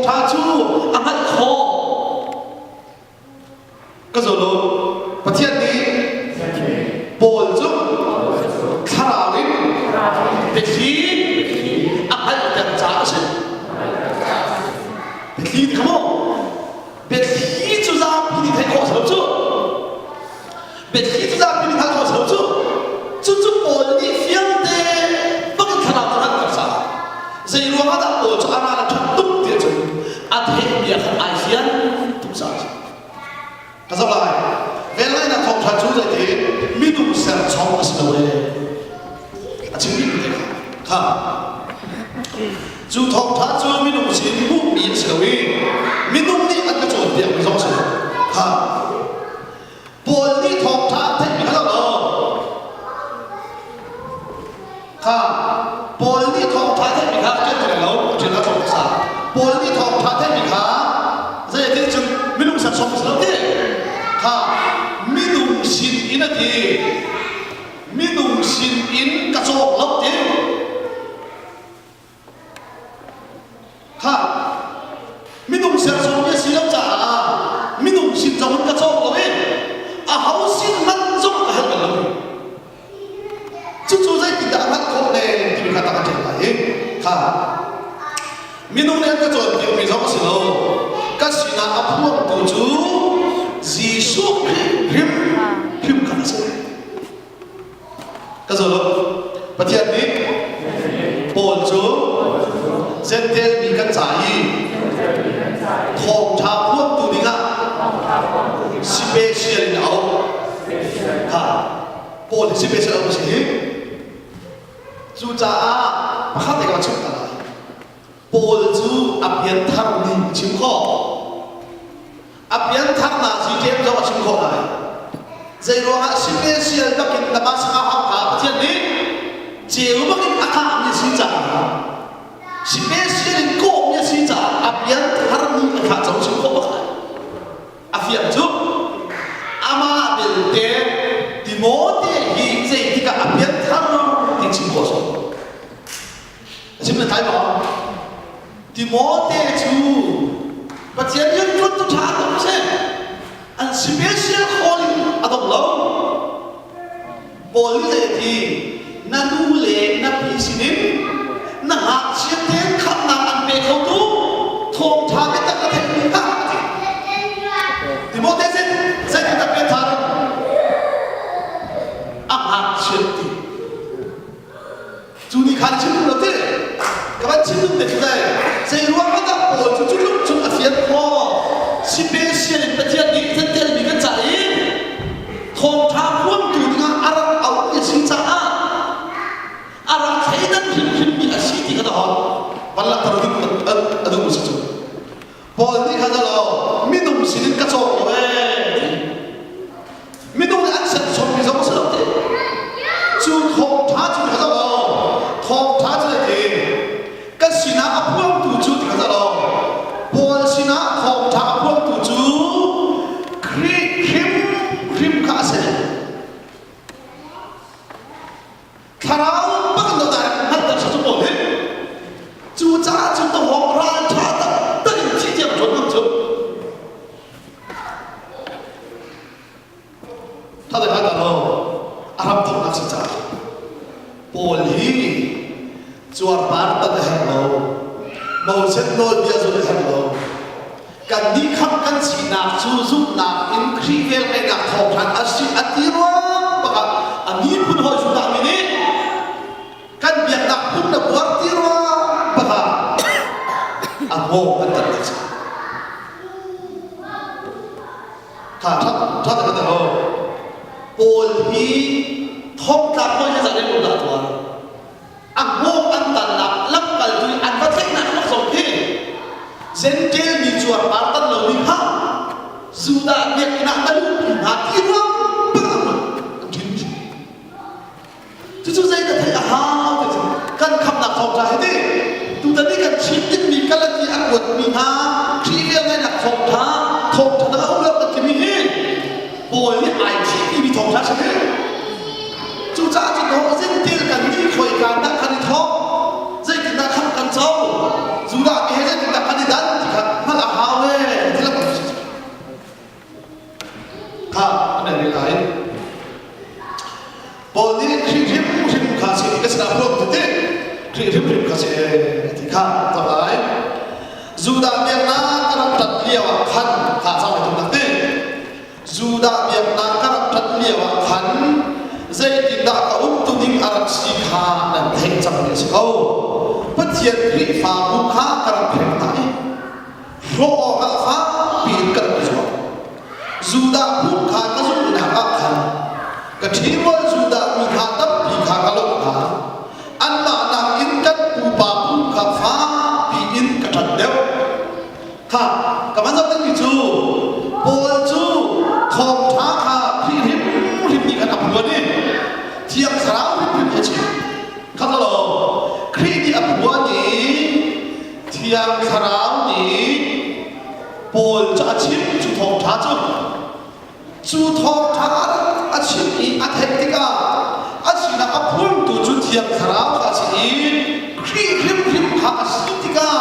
thà chú ăn ăn khó cái rồi luôn và thiên đi bồi giúp thà nào đi để khí ăn ăn chẳng trả sự để khí thì không để khí chú ra thì thấy khó sớm chưa để khí chú ra thì thấy khó sớm chưa chú bồi đi phiên thế bất cứ thà nào cũng ăn sao dây luôn đã bồi cho ăn là thật tốt tiền chứ ăn hết việc ai phiên cũng sao cái sao lại về lại là thông tra chú dạy thế mình cũng sẽ trong cái sự này chính mình thế ha chú thông tra chú mình cũng sẽ muốn biến sự này mình cũng đi ăn cái chỗ tiền mình giống sự ha bồi đi thông tra thế mình cái đó ha bồi đi thông tra thế mình cái chuyện này lâu chuyện là thông tra bồi đi thông tra thế mình cái dạy thế chứ mình cũng sẽ trong sự này ha minung sin in ati minung sin in ka chok lok te ha minung ser chok ye silam cha minung sin chok ka chok lo e a hau sin man chok ka hal lo chu chu zai ti da hat ko ne ti ka ta ka te lai ha minung ne ka chok ti mi chok si lo ka sina a phuang tu chu Giêsu phim cả sự cái rồi bắt thiệt đi bổn chú dân tên bị cắt giải thòng tháp quân tù đi ngã special nào ha bổn special nào gì chú cha bắt khách cái chuyện đó bổn chú áp hiện thằng mình chịu khó áp hiện thằng nào chỉ thêm cho họ chịu khó này dây rồi hả special các cái là bác sĩ học cả thiên lý chiều bắc cái ác như xin trả special cố như xin trả áp hiện thằng mình phải chống chịu khó bắc này áp hiện chút ama biểu tế thì mỗi thế gì gì thì cả áp hiện thằng thì chịu khó rồi chính là thái bảo thì mỗi thế chú và thiên nhiên luôn tôi trả được chứ anh special calling ở đâu lâu bởi vậy thì na nu lệ na pi sinin na hạt chiết thêm khắp nam ăn bê khâu tu thong thang cái tất cả thế mình ta thì mỗi thế sẽ chúng ta biết thằng ăn hạt chiết thì chú đi khăn chữ đầu tiên các bạn chữ được thế này dây luôn bắt đầu bởi chú lúc chúng ta phiền kho specialเป็นเทียนนี้เทียนมีกันใจทองท้าพ่วงตัวนี้อารักเอาอย่างสิ่งจ้าอารักใช้นั้นพิมมีอาชีพที่กระดอนวันละตระดิบอดุมุสจุพอที่เขาจะเราไม่ต้องสิ่งกระโจนเว้ยไม่ต้องอันเสร็จสมมีสมสติจูทองท้าจูเขาจะเราทองท้าจะได้ก็สิ่งนั้นพ่วงตัวจูเขาจะเราพอสิ่งนั้นทองท้าพ่วงตัวจูครีมข้าเสร็จถ้าเราไม่กันตัวใดหันแต่ฉันจะบอกเลยจูจ้าจูต้องหอกร้านชาติตั้งที่เดียวจนต้องจูถ้าได้หันแต่เราอารัมทำนักศึกษาโปลีจวดบาร์ตัดให้เรามองเส้นโน้ตเดียวจะได้ให้เรากันนี้คำกันสีนักสู้ซุ่มนักอินครีเวลไอ้นักทองทันอาชีพอัติรัวปะกันอันนี้พูดหอยสุดามินี่กันเบียดนักพูดนักวัดติรัวปะกันอันโง่อันตัดสินถ้าแต่ก็แต่เราโปลีท้องตาก็จะได้รู้ละตัวอันโง่อันตันหลับลับกันดูอันว่าเท่นั้นก็สมที่เซนเจลมีจวดปาร์ตันเหล่านี้ฮะสุดาเบียดนักตะลุหาที่รัวปะกันกินจู่ๆใจแต่ไทยฮะกันคำนักทองใจดิดูแต่นี่กันชิดที่มีกันละที่อันวดมีฮะที่เรียกไงนักทองท้าทองท้าเอาเรื่องกันที่มีเองโอ้ยนี่ไอที่มีทองท้าใช่ไหมจู่ๆจะโดนเส้นเจลกันนี่คอยการนักขันทองใจกันนักขันกันเจ้าสุดามีให้ใจกันนักขันดันที่ขัน เชื่อที่ข้าต่อไปจูดาเบียงนาการตัดเลี้ยวขันข้าสาวไปตรงนั้นดิจูดาเบียงนาการตัดเลี้ยวขันใจติดดากอุ้มตุนิงอารักสีข้านั่นเห็นจังเลยสิเขาพัฒน์รีฟ้าบุคคาการเพ่งไหนโรอากฟ้าปีนกันจวบจูดาบุคคาก็จูดาอักขันกระถิ่นว่าจูดาบุคคาตับปีขากะลกหาอันมานักอินกันปูปาบุคคาฟ้าปีอินกระทัดเดียวค่ะกับมันจะเป็นกี่จูโปลจูทองท้าค่ะพี่ริมนี่กันอับหัวนี่เทียมสาวริมเฉยข้าตลอดครีนี่อับหัวนี่เทียมสาวนี่โปลจะอาชีพจูทองท้าจูทองท้าอาชีพนี้อาเทคนิคอาชีพนักอับหัวตัวจูเทียมสาวอาชีพครีริมค่ะอาชีพที่กา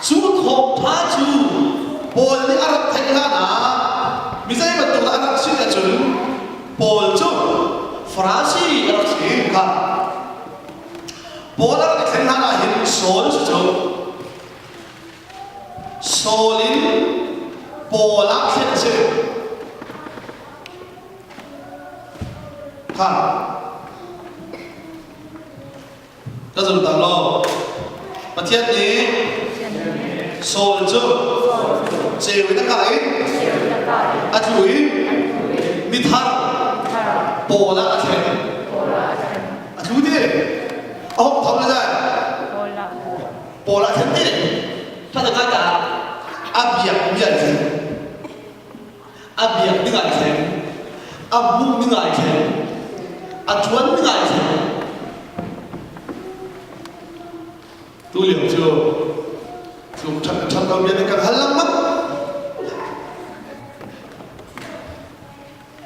จูทองท้าจูโปลนี่อารักเทคนิคนะมิใช่เป็นตัวอารักสิ่งนั้นจูโปลจูฟราซีอารักสิ่งค่ะโปลอารักเทคนิคนะเห็นโซลจูโซลินโปลักเช่นเช่นค่ะก็จะตลอดประเทศนี้โซลจูเจวิตกายอาจุยมิทาโปลักเช่นอาจุยดิเอาทำอะไรได้โปลักเช่นดิถ้าจะการอาเบียกมีอะไรเช่นอาเบียกมีอะไรเช่นอาบุมีอะไรเช่นอาชวนมีอะไรเช่นตัวเหลี่ยมจูจูฉันต้องเรียนกันฮัลโหลมั้ง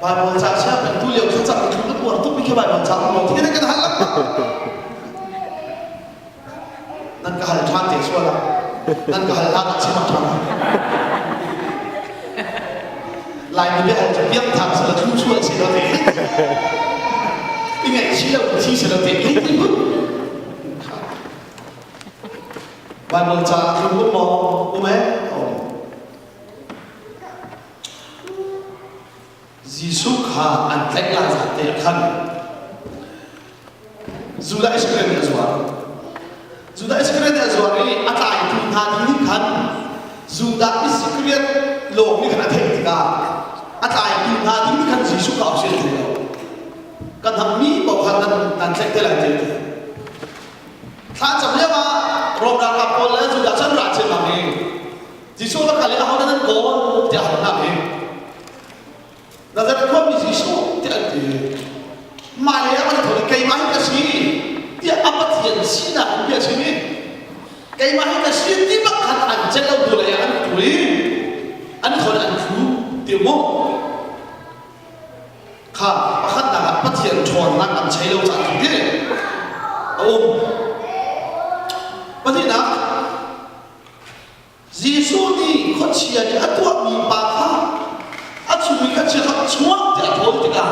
บางวันจะเชื่อเป็นตัวเหลี่ยมฉันจะเป็นทุกตัวทุกปีแค่บางวันจะมองที่นี่กันฮัลโหลมั้งนั่นก็ฮัลโหลทางเตะชัวร์ละนั่นก็ฮัลโหลทางชิมทางลายนี้เป็นอะไรจะเบี้ยทางสารทุ่งชั่วเสียแล้วเตะยังไงเชี่ยวที่เสียแล้วเตะนี่ที่มึงบางวันจะคุณมองรู้ไหมยิสุข้าอันเล็กลาจากเตะขันจูดาอิสเครนเอซวาจูดาอิสเครนเอซวานี่อัตายทุนทานนี่ขันจูดาอิสเครนโลกนี่ขนาดเทคนิคอัตายทุนทานนี่ขันยิสุข้าเอาเสียเลยกันทำนี้บอกขันนั้นเซ็กเตอร์อะไรเตะถ้าจำได้ว่าโรงแรมกับคนแล้วจูดาฉันรักเช่นนั้นยิสุแล้วกันเลยเขานั้นโกนจะหันหน้าเองแล้วจะเป็นคนมียิสุที่อันดีมาเลยมันถูกเกย์มาให้กระชีที่อัปเทียนสีน่ะเบียร์ชีนี่เกย์มาให้กระชีที่บักขัดอันเจ้าดูแลอันถุยอันคนอันฟูเดี๋ยวมั้งข้าบักขัดน่ะอัปเทียนชวนนักอันใช้เราจากที่โอ้ประเด็นนะยิสุนี่คนเชียร์นี่อันตัวมีปากข้าอันช่วยกันเชียร์เขาช่วยเดี๋ยวโทษดีกัน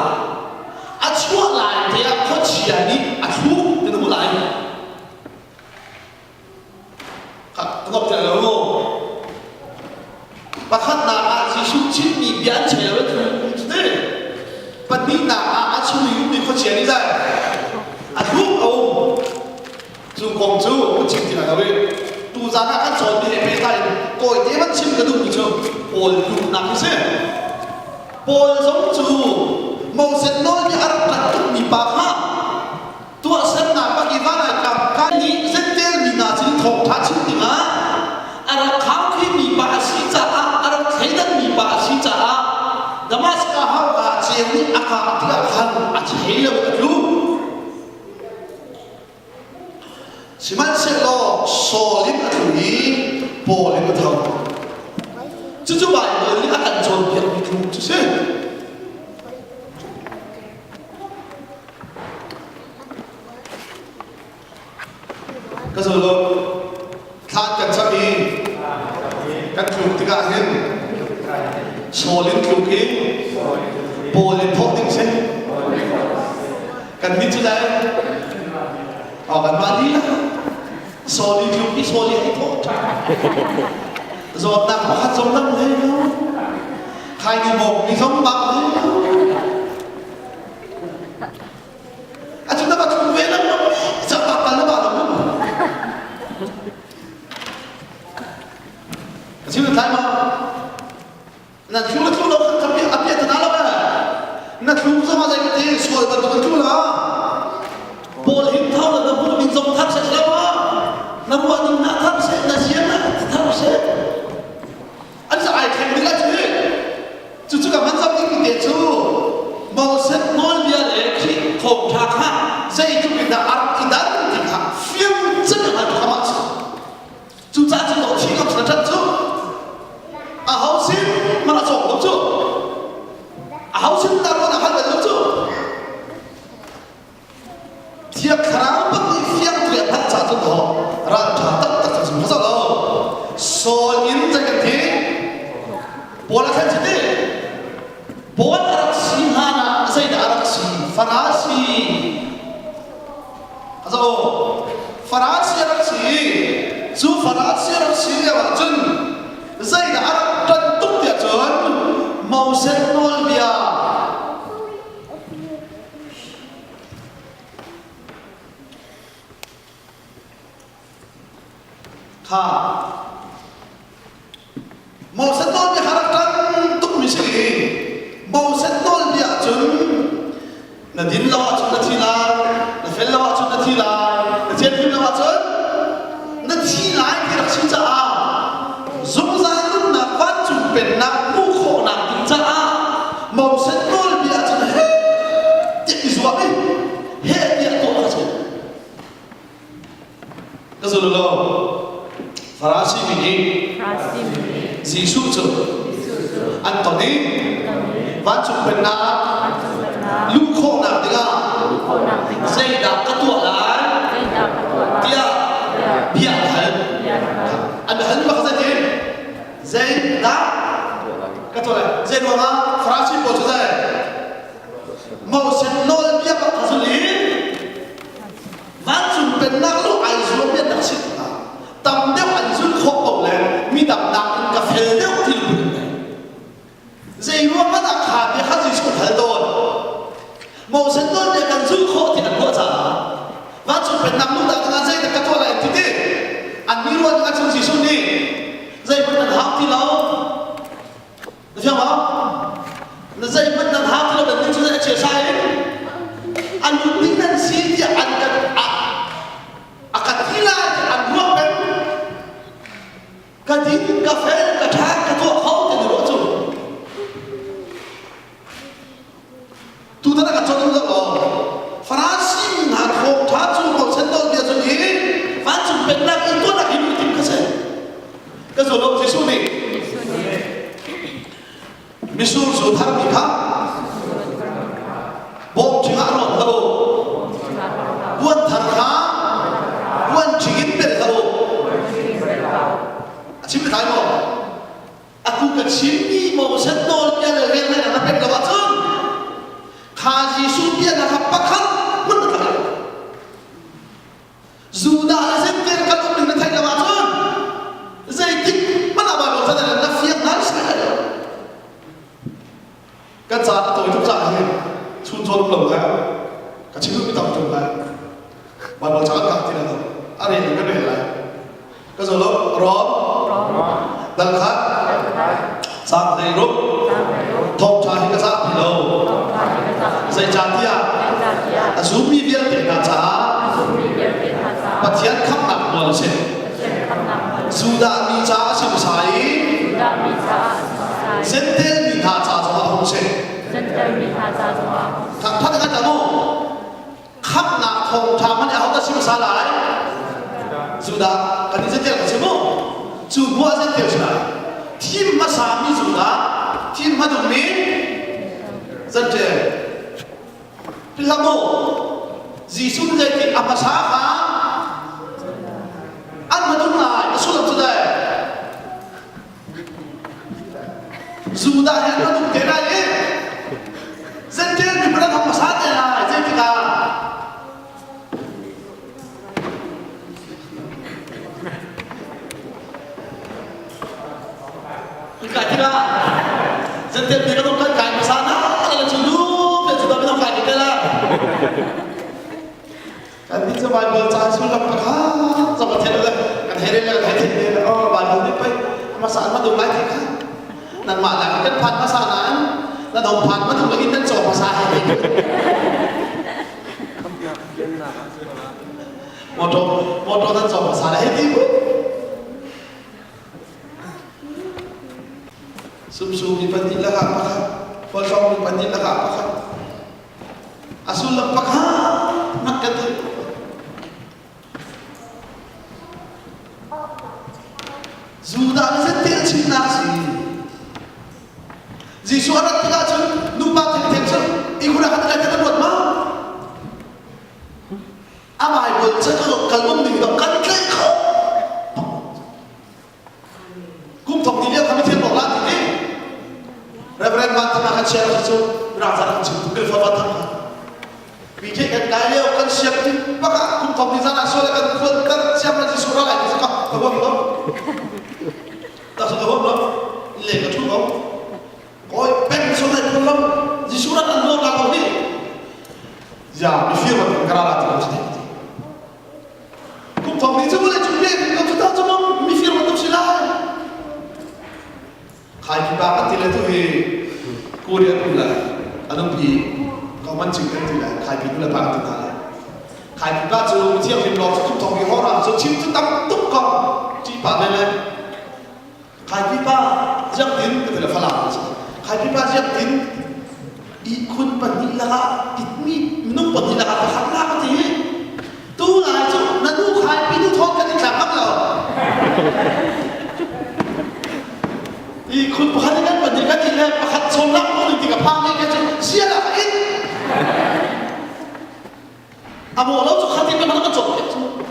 อันช่วยหลายเดียวคนเชียร์นี่อันช่วยเป็นผู้หลายครับต้องเจอแล้วมั้งบางครั้งน่ะยิสุชิ้นมีเบียนเชียร์ไว้ถูกเนี่ยปัจจุบันน่ะอันช่วยมีคนเชียร์นี่ได้อันช่วยเอาจูกงจูผู้ชิมที่ไหนเอาไว้ตูจานะกันสอนมีเหตุผลได้ก่อยเดี๋ยวมันชิมกระดูกมีเชื่อโอนดูหนักใช่โอนสมจูมองเส้นน้อยที่อารักตัดตุมีปากฮะตัวเส้นหนาปากีบ้านกับการนี้เส้นเตี้ยมีนาจิทองทัชติงะอารักข้าวที่มีปากสีจ่าอารักเฮดันมีปากสีจ่าดามัสกาฮาวาเจวิอากาศที่อาคารอาเจียบลูสิมันเสร็จแล้วโซลินอันนี้โปลินก็ทำจู่ๆไปเลยนี่อาการจนเพียงมีครูใช่ก็สรุปทานกันสักทีกันถูกที่การเห็นโซลินถูกอีกโปลินพกดิ้งใช่กันมิจุได้ออกกันมาดีนะ sorry thiếu cái sorry hay thôi rồi nặng hát giống lắm hay không hai người một đi giống bằng hay không chúng ta bắt chung về lắm chẳng bạc tàn nó bảo lắm chứ là thái mà là chú đâu không biết áp hiện thật lắm là chú ra mà dạy cái gì rồi bật tụi chú là bộ hình thao là nó bộ hình giống thắt sẽ lắm nó bộ hình nát thắt sẽ là gì á thắt sẽ anh sẽ ai thành cái gì chú cảm ơn giáo viên cái chú màu sắc ngon bia lệ khi thổ thạc ha dây chú mình đã ăn thì đã thì ha phiêu rất là hạnh phúc mà chú cha chú tổ chức không phải chú hậu sinh mà là sổ lắm chú hậu sinh ta có là hai lần lắm chú thiệt khá bất kỳ phiêu tuyệt hạnh cha chú đó ra trả tất tất cả chúng ta đâu so in ra cái gì bộ là cái gì bộ là gì hana dây đã là gì Farasi also Farasi là gì chú Farasi là gì là chân dây đã trần túc địa chuẩn màu sắc nổi bia ha màu sắc nổi bia harap trần túc mình gì màu sắc nổi bia chuẩn na din lawa chun na thila na fel lawa chun na thila na chen phim lawa chun na thi lai ki rak sin cha a zum za nun na van chun pen na mu kho na tin cha a màu sắc nol bia chun he ti izwa be he dia to a chun ka zo lo farasi mi Giêsu chun Anthony van chun pen na lu khô nặng tiếng à dây đạp các tuột lại tia bia hấn anh hấn vào cái gì dây đạp các tuột lại dây đua mà Francis bộ cho dây màu xanh nôi bia các thứ lý ván dùng bên nặng lúc ai dùng biết đặc sắc tầm đeo anh dùng khô bầu lên mi đập nặng cà phê đeo thì dây luôn bắt đặt hạt thì hát gì cũng thấy rồi màu xanh nôi để cần giữ khô thì ăn bữa trả và chụp phải nằm lúc đó cái dây là cái thua lại thì thế ăn đi luôn cái chân gì xuống đi dây vẫn ăn hao thì lâu được chưa không là dây vẫn ăn hao thì lâu được nhưng chúng ta đã chia sai đấy ăn lúc tính năng xí thì ăn cái thi lại thì ăn luôn đấy cái tính cà phê cái trà cái thua khâu thì được rồi tu ta đã cho chúng ta rồi Farasi na thong tha chu màu xanh nôi bia chu ni van chu pen na in to na in tim ka se ka zo lo Giêsu ni misu zo thar mi kha bom chinga ro lo buan thar kha buan chingin pe lo chim kai mo aku ka chim ni màu xanh nôi bia le le na pe ka ba chun kha Giêsu bia na ka pa kha Juda sẽ tiền các ông đừng thành là bà hơn dây tích bắt đầu bà đồ ra đây là phiền lắm sai rồi các giá đã tối thức dậy chun cho lúc lồng ra cả chính bị tập trung lại bà đồ chẳng cả thì là anh ấy cái này lại cái giờ lúc đó lần khác sang đây lúc thông tra những cái giá thì đâu dây tràn tia zoom mi viên tiền là trả bắt thiệt khắp nặng luôn chứ Juda mi cha sim sai Zentel mi tha cha cho họ chứ thằng thoát cái gì đâu khắp nặng thòng thang anh họ ta sim sai lại Juda cái gì Zentel cái gì không chú mua Zentel chứ này team mà sao mi Juda team mà dùng mi Zentel thì làm đâu Giêsu dạy thì apa sah anh mà đúng là nó xuất lập đây dù đã hẹn nó đúng thế này ấy dân trên thì mới đang học mà sát thế này dân thì là Kaya setiap dia kan kain sana, ada culu, dia sudah bilang kain kita lah. Kan itu Bible cah sulam pakah, sama tiada lah, kan hari lah, oh Bible ni pai, masa apa tu lagi kan? Nan mana kan pan masanaan, nan dong pan mana tu lagi nan coba masalah. Motor nan coba masalah itu. Sum-sum di panti lah apa kan? Polong di panti lah apa kan? Asul lepak ha, nak kata. Sudah ni setel cina sih. Jika orang tidak cun, lupa jadi tension, ikut akan terjadi buat mah. Apa ibu cakap kalau mungkin kan kau. Kum tok dia kami tiap orang ini. Reverend Martin akan share sesuatu rasa macam tu kelfatan. Bijak kan kaya kan siap ni, maka kum tok di sana soal kan filter siapa di surau lagi sekarang, tahu belum? Tak tahu belum? Lek tu belum? Koi pen soal belum? Di surau kan belum lakukan ni. Ya, firman kerana tu mesti. Kum tok ni tu boleh cuci, kum tu cuma firman tu silai. Kai kita kan tidak tu Korea pula, anu pi, kau mancing kan tidak, kai kita pula tak tidak. Kai kita tu tiap hari lor tu tong orang, so cip tu tak tuk kau, cipa bela. Kai kita jam din kita dah falas. Kai kita jam din ikut pandilah, itmi minum pandilah apa hal apa tu? Tu lah tu, nanti kai kita thok kan tidak apa ikut perhatikan pendidikan ini pakat sonam pun tiga pangai kecil siapa ini? Amu Allah tu hati mana kan cok kecil.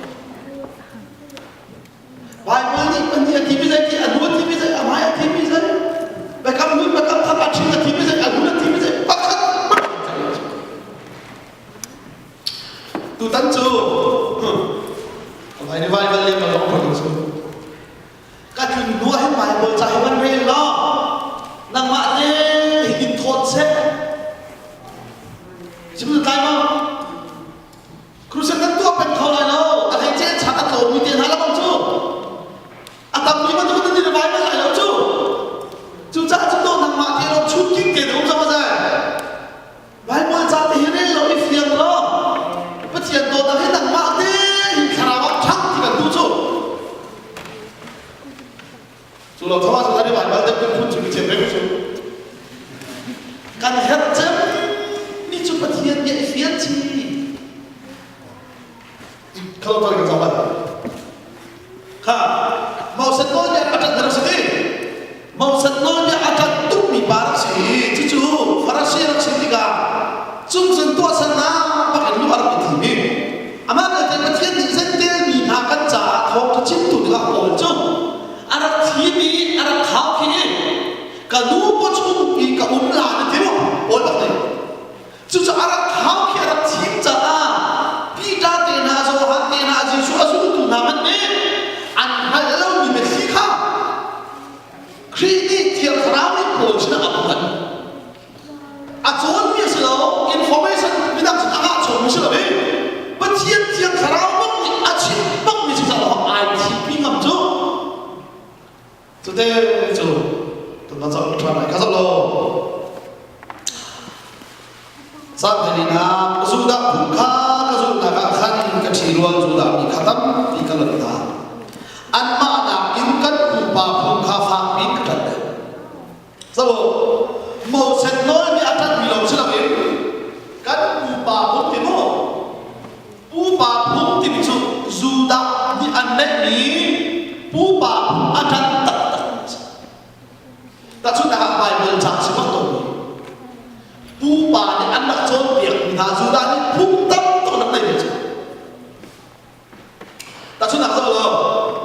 Bible ni pendidikan TV saya, anu TV saya, amaya TV saya. Bekam ni bekam apa cinta TV saya, anu TV saya. Pakat. Tu tancu. Kalau ini Bible ni kalau orang perlu. Kadang dua hari Bible cahawan rela, nang maknya hidup thot set. Sebab tu mah, krusen kan tu apa yang kau lalu, ada yang cakap cakap tu, mungkin halam tu. Atau lima tu kan di Bible lalu tu. Cuca tu nang maknya lo cuci ke tu sama saya. Bible cakap ini lo ifian lo, petian tu dah nang maknya karawat cang tiga tu. Sudah sama sekali Bible tapi pun cuma cewek tu. Kan herjem ni cuma dia ifian sih. Kalau tahu kita sama. Ha, mau setolnya ada terus ni. Mau setolnya ada tu ni barat sih. Cucu, farasi orang setiga. Cung sentuh sana pakai luar putih ni. Amal ada petian ni sentil ni akan cat hok cintu dengan polcung. Anak TV, anak kau kini, kalau bocor ini kau umlah ni tino, boleh tak? Jadi anak kau kini anak tim cah, pita tena, zohat tena, jisu asu tu nama ni, anak lalu ni mesti kah? Kini tiap hari bocor apa kan? Acuan ni selalu information bidang setengah acuan mesti lebih. Betul tiap hari ni acuan bang mesti selalu IT pinggam tu. Today tu, tuan saya ucapkan kasih lo. Saat ini nak sudah buka, sudah akan keciruan sudah dikhatam di kalenda. Anma nak ingat buka buka fakir kerana. So, mau senol ni akan bilang siapa? Kan buka bukti mo, buka bukti itu sudah di anak ni buka akan tak sudah Bible cak sebab tu. Bupa ni anak contoh, nah sudah ni buktam tu nak naik macam. Tak sudah kalau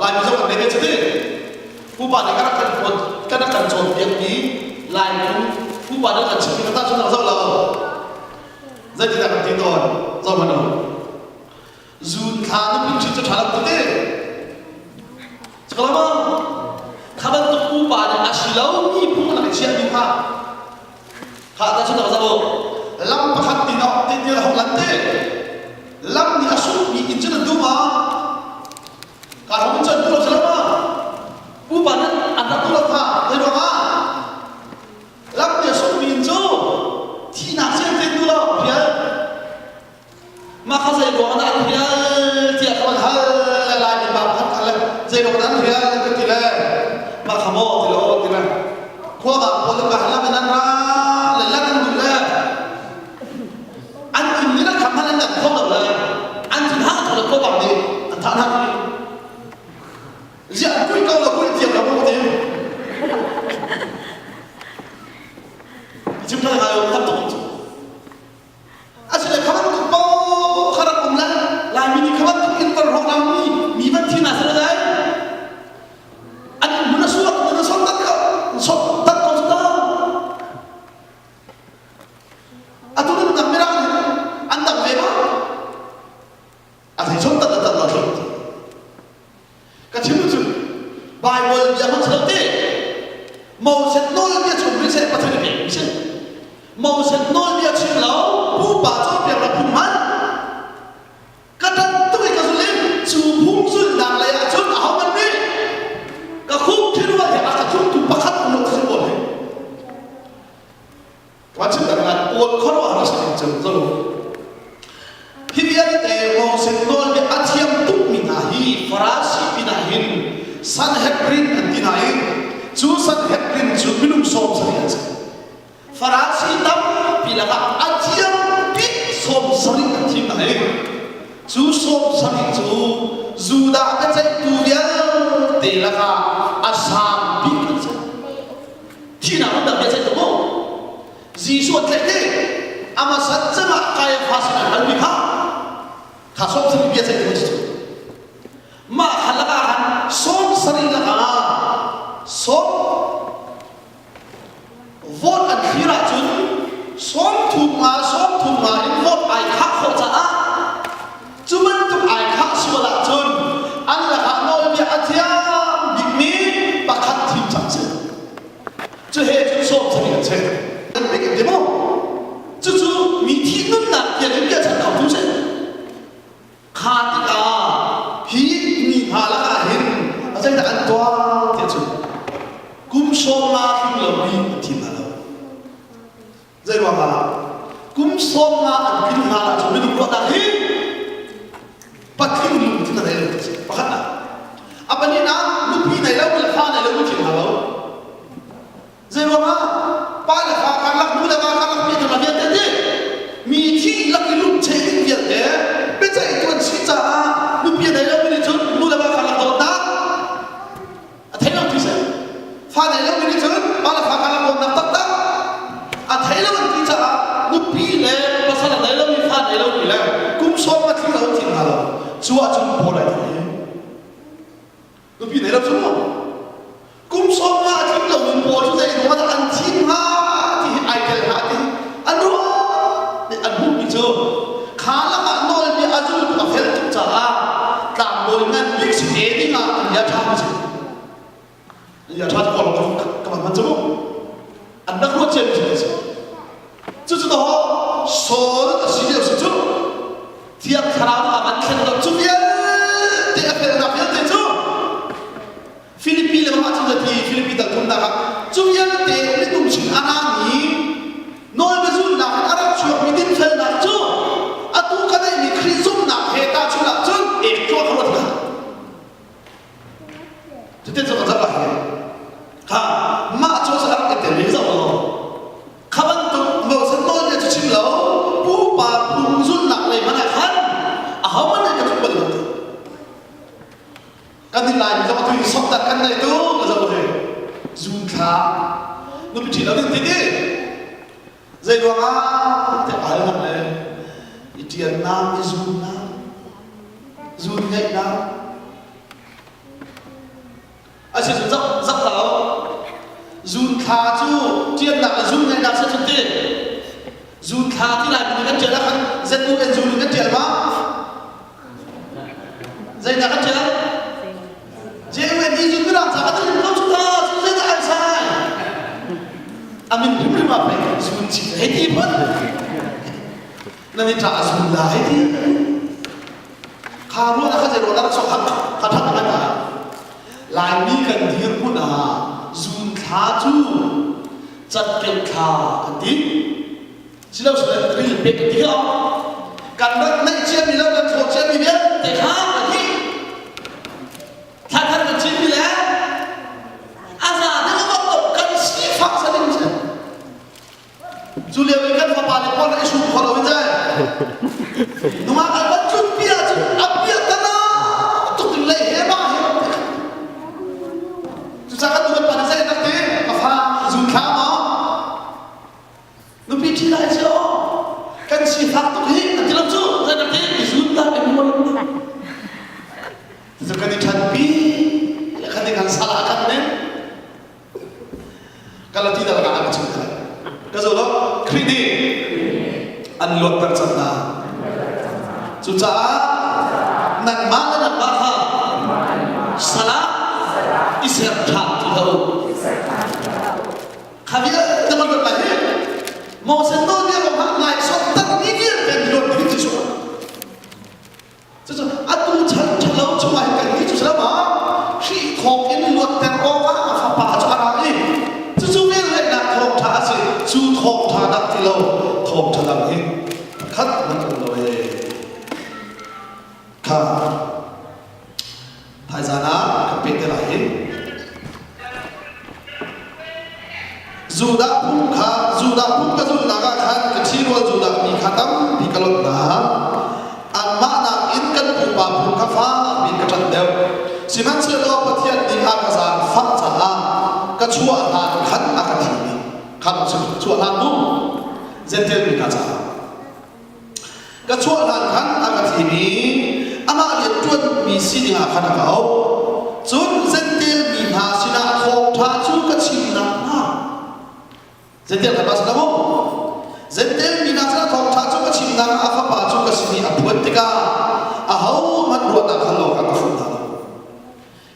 lain macam nak naik macam ni. Bupa ni kadang contoh ni lain bupa ni kan cerita tak sudah kalau. Jadi tak tidur, zaman tu. Zul kan pun cerita cakap tu. Sekarang kapan tu bupa ni asyik lâu mi cũng là cái chuyện đi ha hạ ta chúng ta sao lâm bạc hạt thì nó thì là học lắm thế lâm thì asup bị in chân tu mà cả không chân tu là sao mà u bản anh ta tu là ha thấy không à lâm thì asup bị in chân thì nào xem tên tu là phải mà không phải có anh anh thì không hal lại đi bảo hạt là dây đồ anh thì cái gì là mà không có thì lo thì là khoa học có được cả là mình ăn ra lại là ăn được là anh nhìn như là khám phá là không được là anh chỉ hát thôi là có bằng gì anh thằng hát đi giờ cuối câu là cuối tiền là không có tiền chúng ta là tập trung anh sẽ là khám phá được bao khả năng là mình khám phá được in vào học làm mi vẫn thi nào sẽ đấy anh muốn là suốt nó sót tất cả chúng ta à tôi đang làm cái đó anh làm về đó à thì sót tất là sót cái chuyện gì bài vở giờ nó sẽ thế màu sẽ nổi bật trong cái sẽ bắt đầu biến chứ màu sẽ nổi bật trên lâu bu bà cho việc là bùng mắt cái đó tôi cái gì lên chú bùng xuân đang lấy à chút áo mình đi cái khúc thì nó phải là cái chung tụ bắt khách một cái bộ này quá chừng là ôn khó đó nó sẽ thành chừng rồi khi biết để mong sinh đôi với anh em tụt mình hi Farasi pinahin Sanhedrin antinahin chú Sanhedrin chú minum som sarian Farasi tam pilaka anh em biết som sarian antinahin chú som sarian chú Juda cái trái tu viên để là cả asam biết cái gì khi nào cũng đặc biệt trái tu không Giêsu lại thế ama sát chân mà cái phát sinh là bị khát khát som sarian biết trái tu gì mà hắn là hắn som sarian là cả som vốn anh khi ra chun som thùng mà in vốn ai khác không trả chú mình tụi ai khác xua lại chun anh là hắn nói về anh thia bị mi bạc khát thêm chẳng chứ chứ hệ chú som sarian chứ anh biết cái gì không chú mi thi nâng nặng tiền đến bây giờ chẳng chú chứ khát thì cả hi mi hà là cả hin ở đây là anh toa thiệt chứ cúm som ma khi lồng mi thì mà lâu dây đoan mà cúm som ma anh kinh hà là chúng mình được gọi là hi bắt khi mình thì là đây là bắt khát nào apa ni na lúc mi này lâu là pha này lâu thì mà lâu dây đoan mà ba là pha khăn lắc nu là ba khăn lắc mi thì là việc thế gì mi thi lắc cái lúc chế những việc thế bây giờ tôi chỉ trả lúc mi này lâu thì chút nu là ba khăn lắc tốt ta thấy không thì sao pha này lâu thì chút ba là pha khăn lắc tốt ta ta thấy lâu thì trả lúc mi này ba sao là này lâu thì pha này lâu thì là cũng so mà thì lâu thì mà lâu chúa chúng bỏ lại thế lúc mi này lâu chúng không cũng so mà thì lâu thì bỏ chúng dây nó là ăn chim ha thì ai cái ha thì ăn đó để ăn bún đi chưa khá là bạn nói đi ăn chút cà phê chút trà làm mồi ngăn biết sự thế đi mà nhà cha chứ nhà cha còn là các bạn chứ ăn đất lúa trên thì gì chứ đó số là sự điều sự chút thiệt khá là bạn khen được chút biết thì ăn phê làm phê thì chứ Philippines là bạn chúng ta thì Philippines đã không đạt chút biết thì cái đồng chí anh nhỉ nói với chúng là anh đã chọn mình tin phê là chứ à tu cái này mình khi dùng là hệ ta chúng là chứ để cho không được thế thì chúng ta rất là ha mà cho sẽ làm cái tiền lý rồi các bạn tụi màu sắc tôi để cho chim lâu bố bà bùng run nặng này mà lại hắn à không ăn cái chút bận được cái tin này cho tôi sắp đặt cái này tôi là rồi run khá nó bị chỉ là thế đi dây đoan thì ai làm này tiền nam thì run nhạy nam anh sẽ dốc vào run khá chú tiền nặng là run nhạy nam sẽ thực tế run khá thì lại mình cái chuyện là khăn dân mua em run cái chuyện mà dây là cái chuyện dễ quên đi run cái làm sao cái chuyện không chúng ta dây là ai sai amin rim ma pe sun chi he ti pon na ni ta sun la he ti kha ru na kha je ro na so kha kha tha na ka lai mi kan dir pu na zun kha chu chat ken kha kan ti silo so ri pe ti ga kan na nai chia mi lo kan tho chia mi bien te kha kan ti tha tha kan chi mi la asa de lo ko kan si fa sa ni che Julia we kan fa pa le pon ai su kho lo wi jai no ma kan ban chut pia chu apia ta na tu tu le he ba he tu sa kan tu ban pa sai na te ka fa zun kha ma no pi thi lai cho kan si fa tu he na ti lo chu sa na te zun ta ai mo tu kan ni than pi ya kan ni kan sala kan ne kalau tidak akan macam itu. Kalau kredi, anluat tercanda. Suca, nak mana nak baha, salah, isyarat tu tahu. Kami teman berlari, mau sentuh dia orang lain, sotak ni dia yang luar begitu semua. Suca, atu calau cuma ikan itu selama, si kong ini luar terowak apa cara ini. Chú thọc thà đắc thì lâu thọc thà đắc hết khát vẫn còn rồi khá thái giả ná các bên thế lại dù đã phung khá dù đã phung cái dù naga khá cái chi rồi dù đã bị khá tâm bị cái lột ná ăn mã nàng in cân phụ bà phung khá phá bị cái trần đều xin hắn chưa lo bất thiện đi hạ cái giàn phát giả cái chua nàng khăn ác cái thị khăn chua lan đúng dân tiền mình cả trả cái chua lan khăn ác thì mi ama liệt chuột mi xin đi hạ khăn áo chun dân tiền mi hạ xin hạ khom tha chu cái chim nặng ha dân tiền phải bao nhiêu không dân tiền mi hạ xin hạ khom tha chu cái chim nặng à pháp bảo chu cái xin mi à buồn tiếc à hậu mặt ruột đã khăn lồ khăn phun thà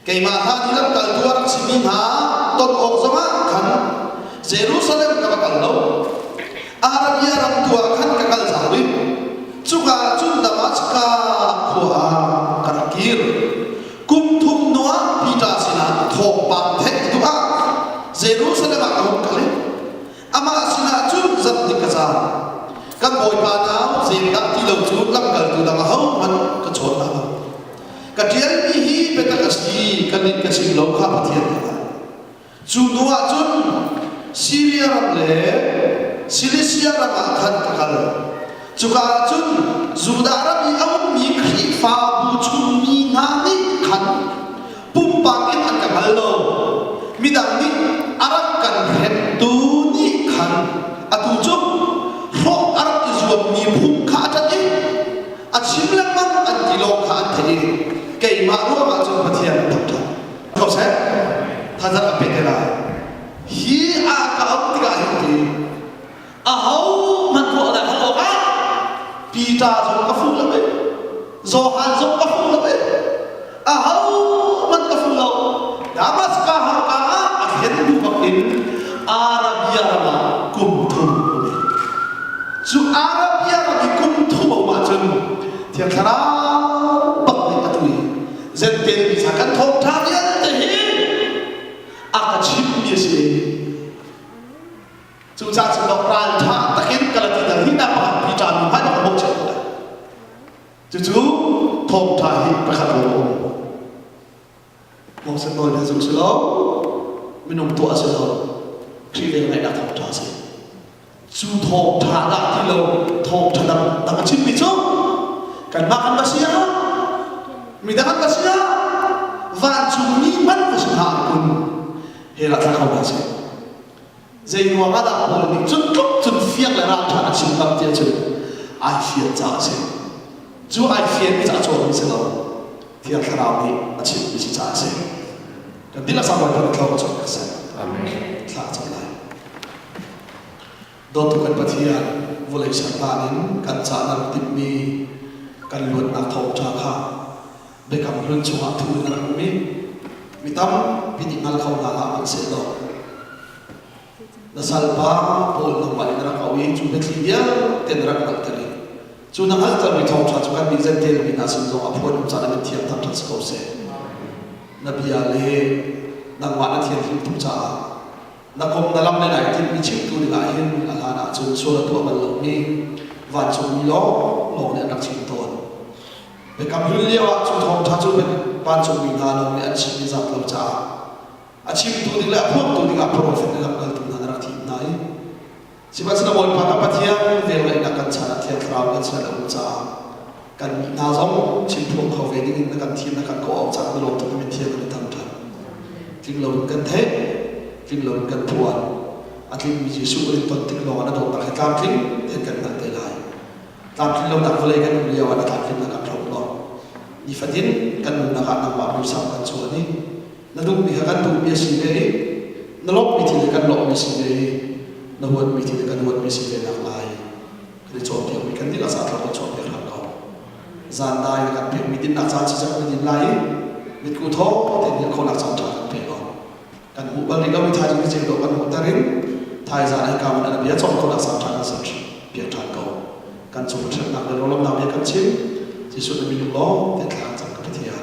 cái mà tha thì lắm cần tua đắc xin mi hạ tốt ổn sao mà khăn Jerusalem kakal lo, Arabia ram tua kan kakal sahri, juga cun Damaska kuah karakir, kumtum noa pita sina thok bang thek tua, Jerusalem akam kali, ama sina cun zat dikasa, kan boy panau zindak tilau cun lam kal tu dama hau man kecot nama, kadian ihi petakasi kanin kasih lokha patian, cun noa cun Syria ramle, Cilicia ramakan kakal. Juga cun Juda Arabi awam mikri fabu cun minani kan, pumpangin an kakal lo, midang ni arakan hentu ni kan, atujuk roh Arab izuam ni pumka adat atsimlang mang antilong ka anteri, kay maru macam patian dokter. Kau saya, thazar apetela. Hi akal tiga hari, ahau mantu ada kalau kan, pita zon kaful lebe, zohan zon kaful lebe, ahau man kaful lau, damas kahar kaha akhir bukain Arabia rama kumtum, su Arabia rama kumtum macam tiap cara bakni atui, zentel misalkan thok tharian tehi. Akan cipnya sih, susah sebab ranca, takin kalau tidak tidak apa bicara banyak ngomong cakap, justru thom tahi berkata mau sentuh dan susah, minum tua susah, kritik mereka thom tahi, su thom tahi kilo thom tahi tak cipnya tu, kan makan masia, midakan masia, van cumi man masia pun. Herat tak kau bahasa. Jadi orang ada orang ni cukup fiang lah rata cinta dia tu. I feel jasa. Ju I feel ni jasa orang selalu. Dia kerana ni cinta ni jasa. Dan bila sampai pada kau macam kasa. Amin. Tak jalan. Dotukan patian boleh sertanin kan sana timmi kan luat nak tahu cakap. Bekam run cuma tu dengan kami. Mitam piningal kau nala ang selo. na salpa pol ng mali na rakawi chu betliya tenrak nagtari chu nang hal tar mi thong cha chu kan bizan tel mi nasin zo apon cha na thiam tham thas ko se nabiya le nang wa na thiam thim tu cha na kom na lam le nai tin mi chim tu la hin ala na chu so la tu mal lo mi van chu mi lo ne nak chim ton be kam hil le wa chu thong cha chu be pan chu mi na lo ne an chi mi za lo cha achim tu di la phok tu di ga profit la kal tu na ra thi nai sibat sana bol pa ka pathiam ve le na kan chana thiam traw kan chana lo cha kan na zong chim thong kho ve ding na kan thiam na kan ko au cha lo tu mi thiam ni tam tham ting lo kan the ting lo kan puan atlim mi jisu ri ton ting lo na do ta ka ting ten kan na te lai tam ting lo na vle kan li wa na tam ting na kan thong lo ni fadin kan na ka na ma sam kan chu ni na dum mi kan tu mi si le na lok mi thi kan lok mi si le na huat mi thi kan huat mi si le nak lai ri chom pi mi kan dil asa thla chom pi ram ko zan dai kan pi mi din na cha chi cha mi din lai mi ku tho te ni ko na cha cha kan pi lo kan hu bang ri ga mi thai mi che do kan hu ta rin thai za ai ka ma na bia chom ko na sa cha sa pi ta ko kan chu thak na ro lom na mi kan chim chi su mi lu lo te thla cha ka pi thia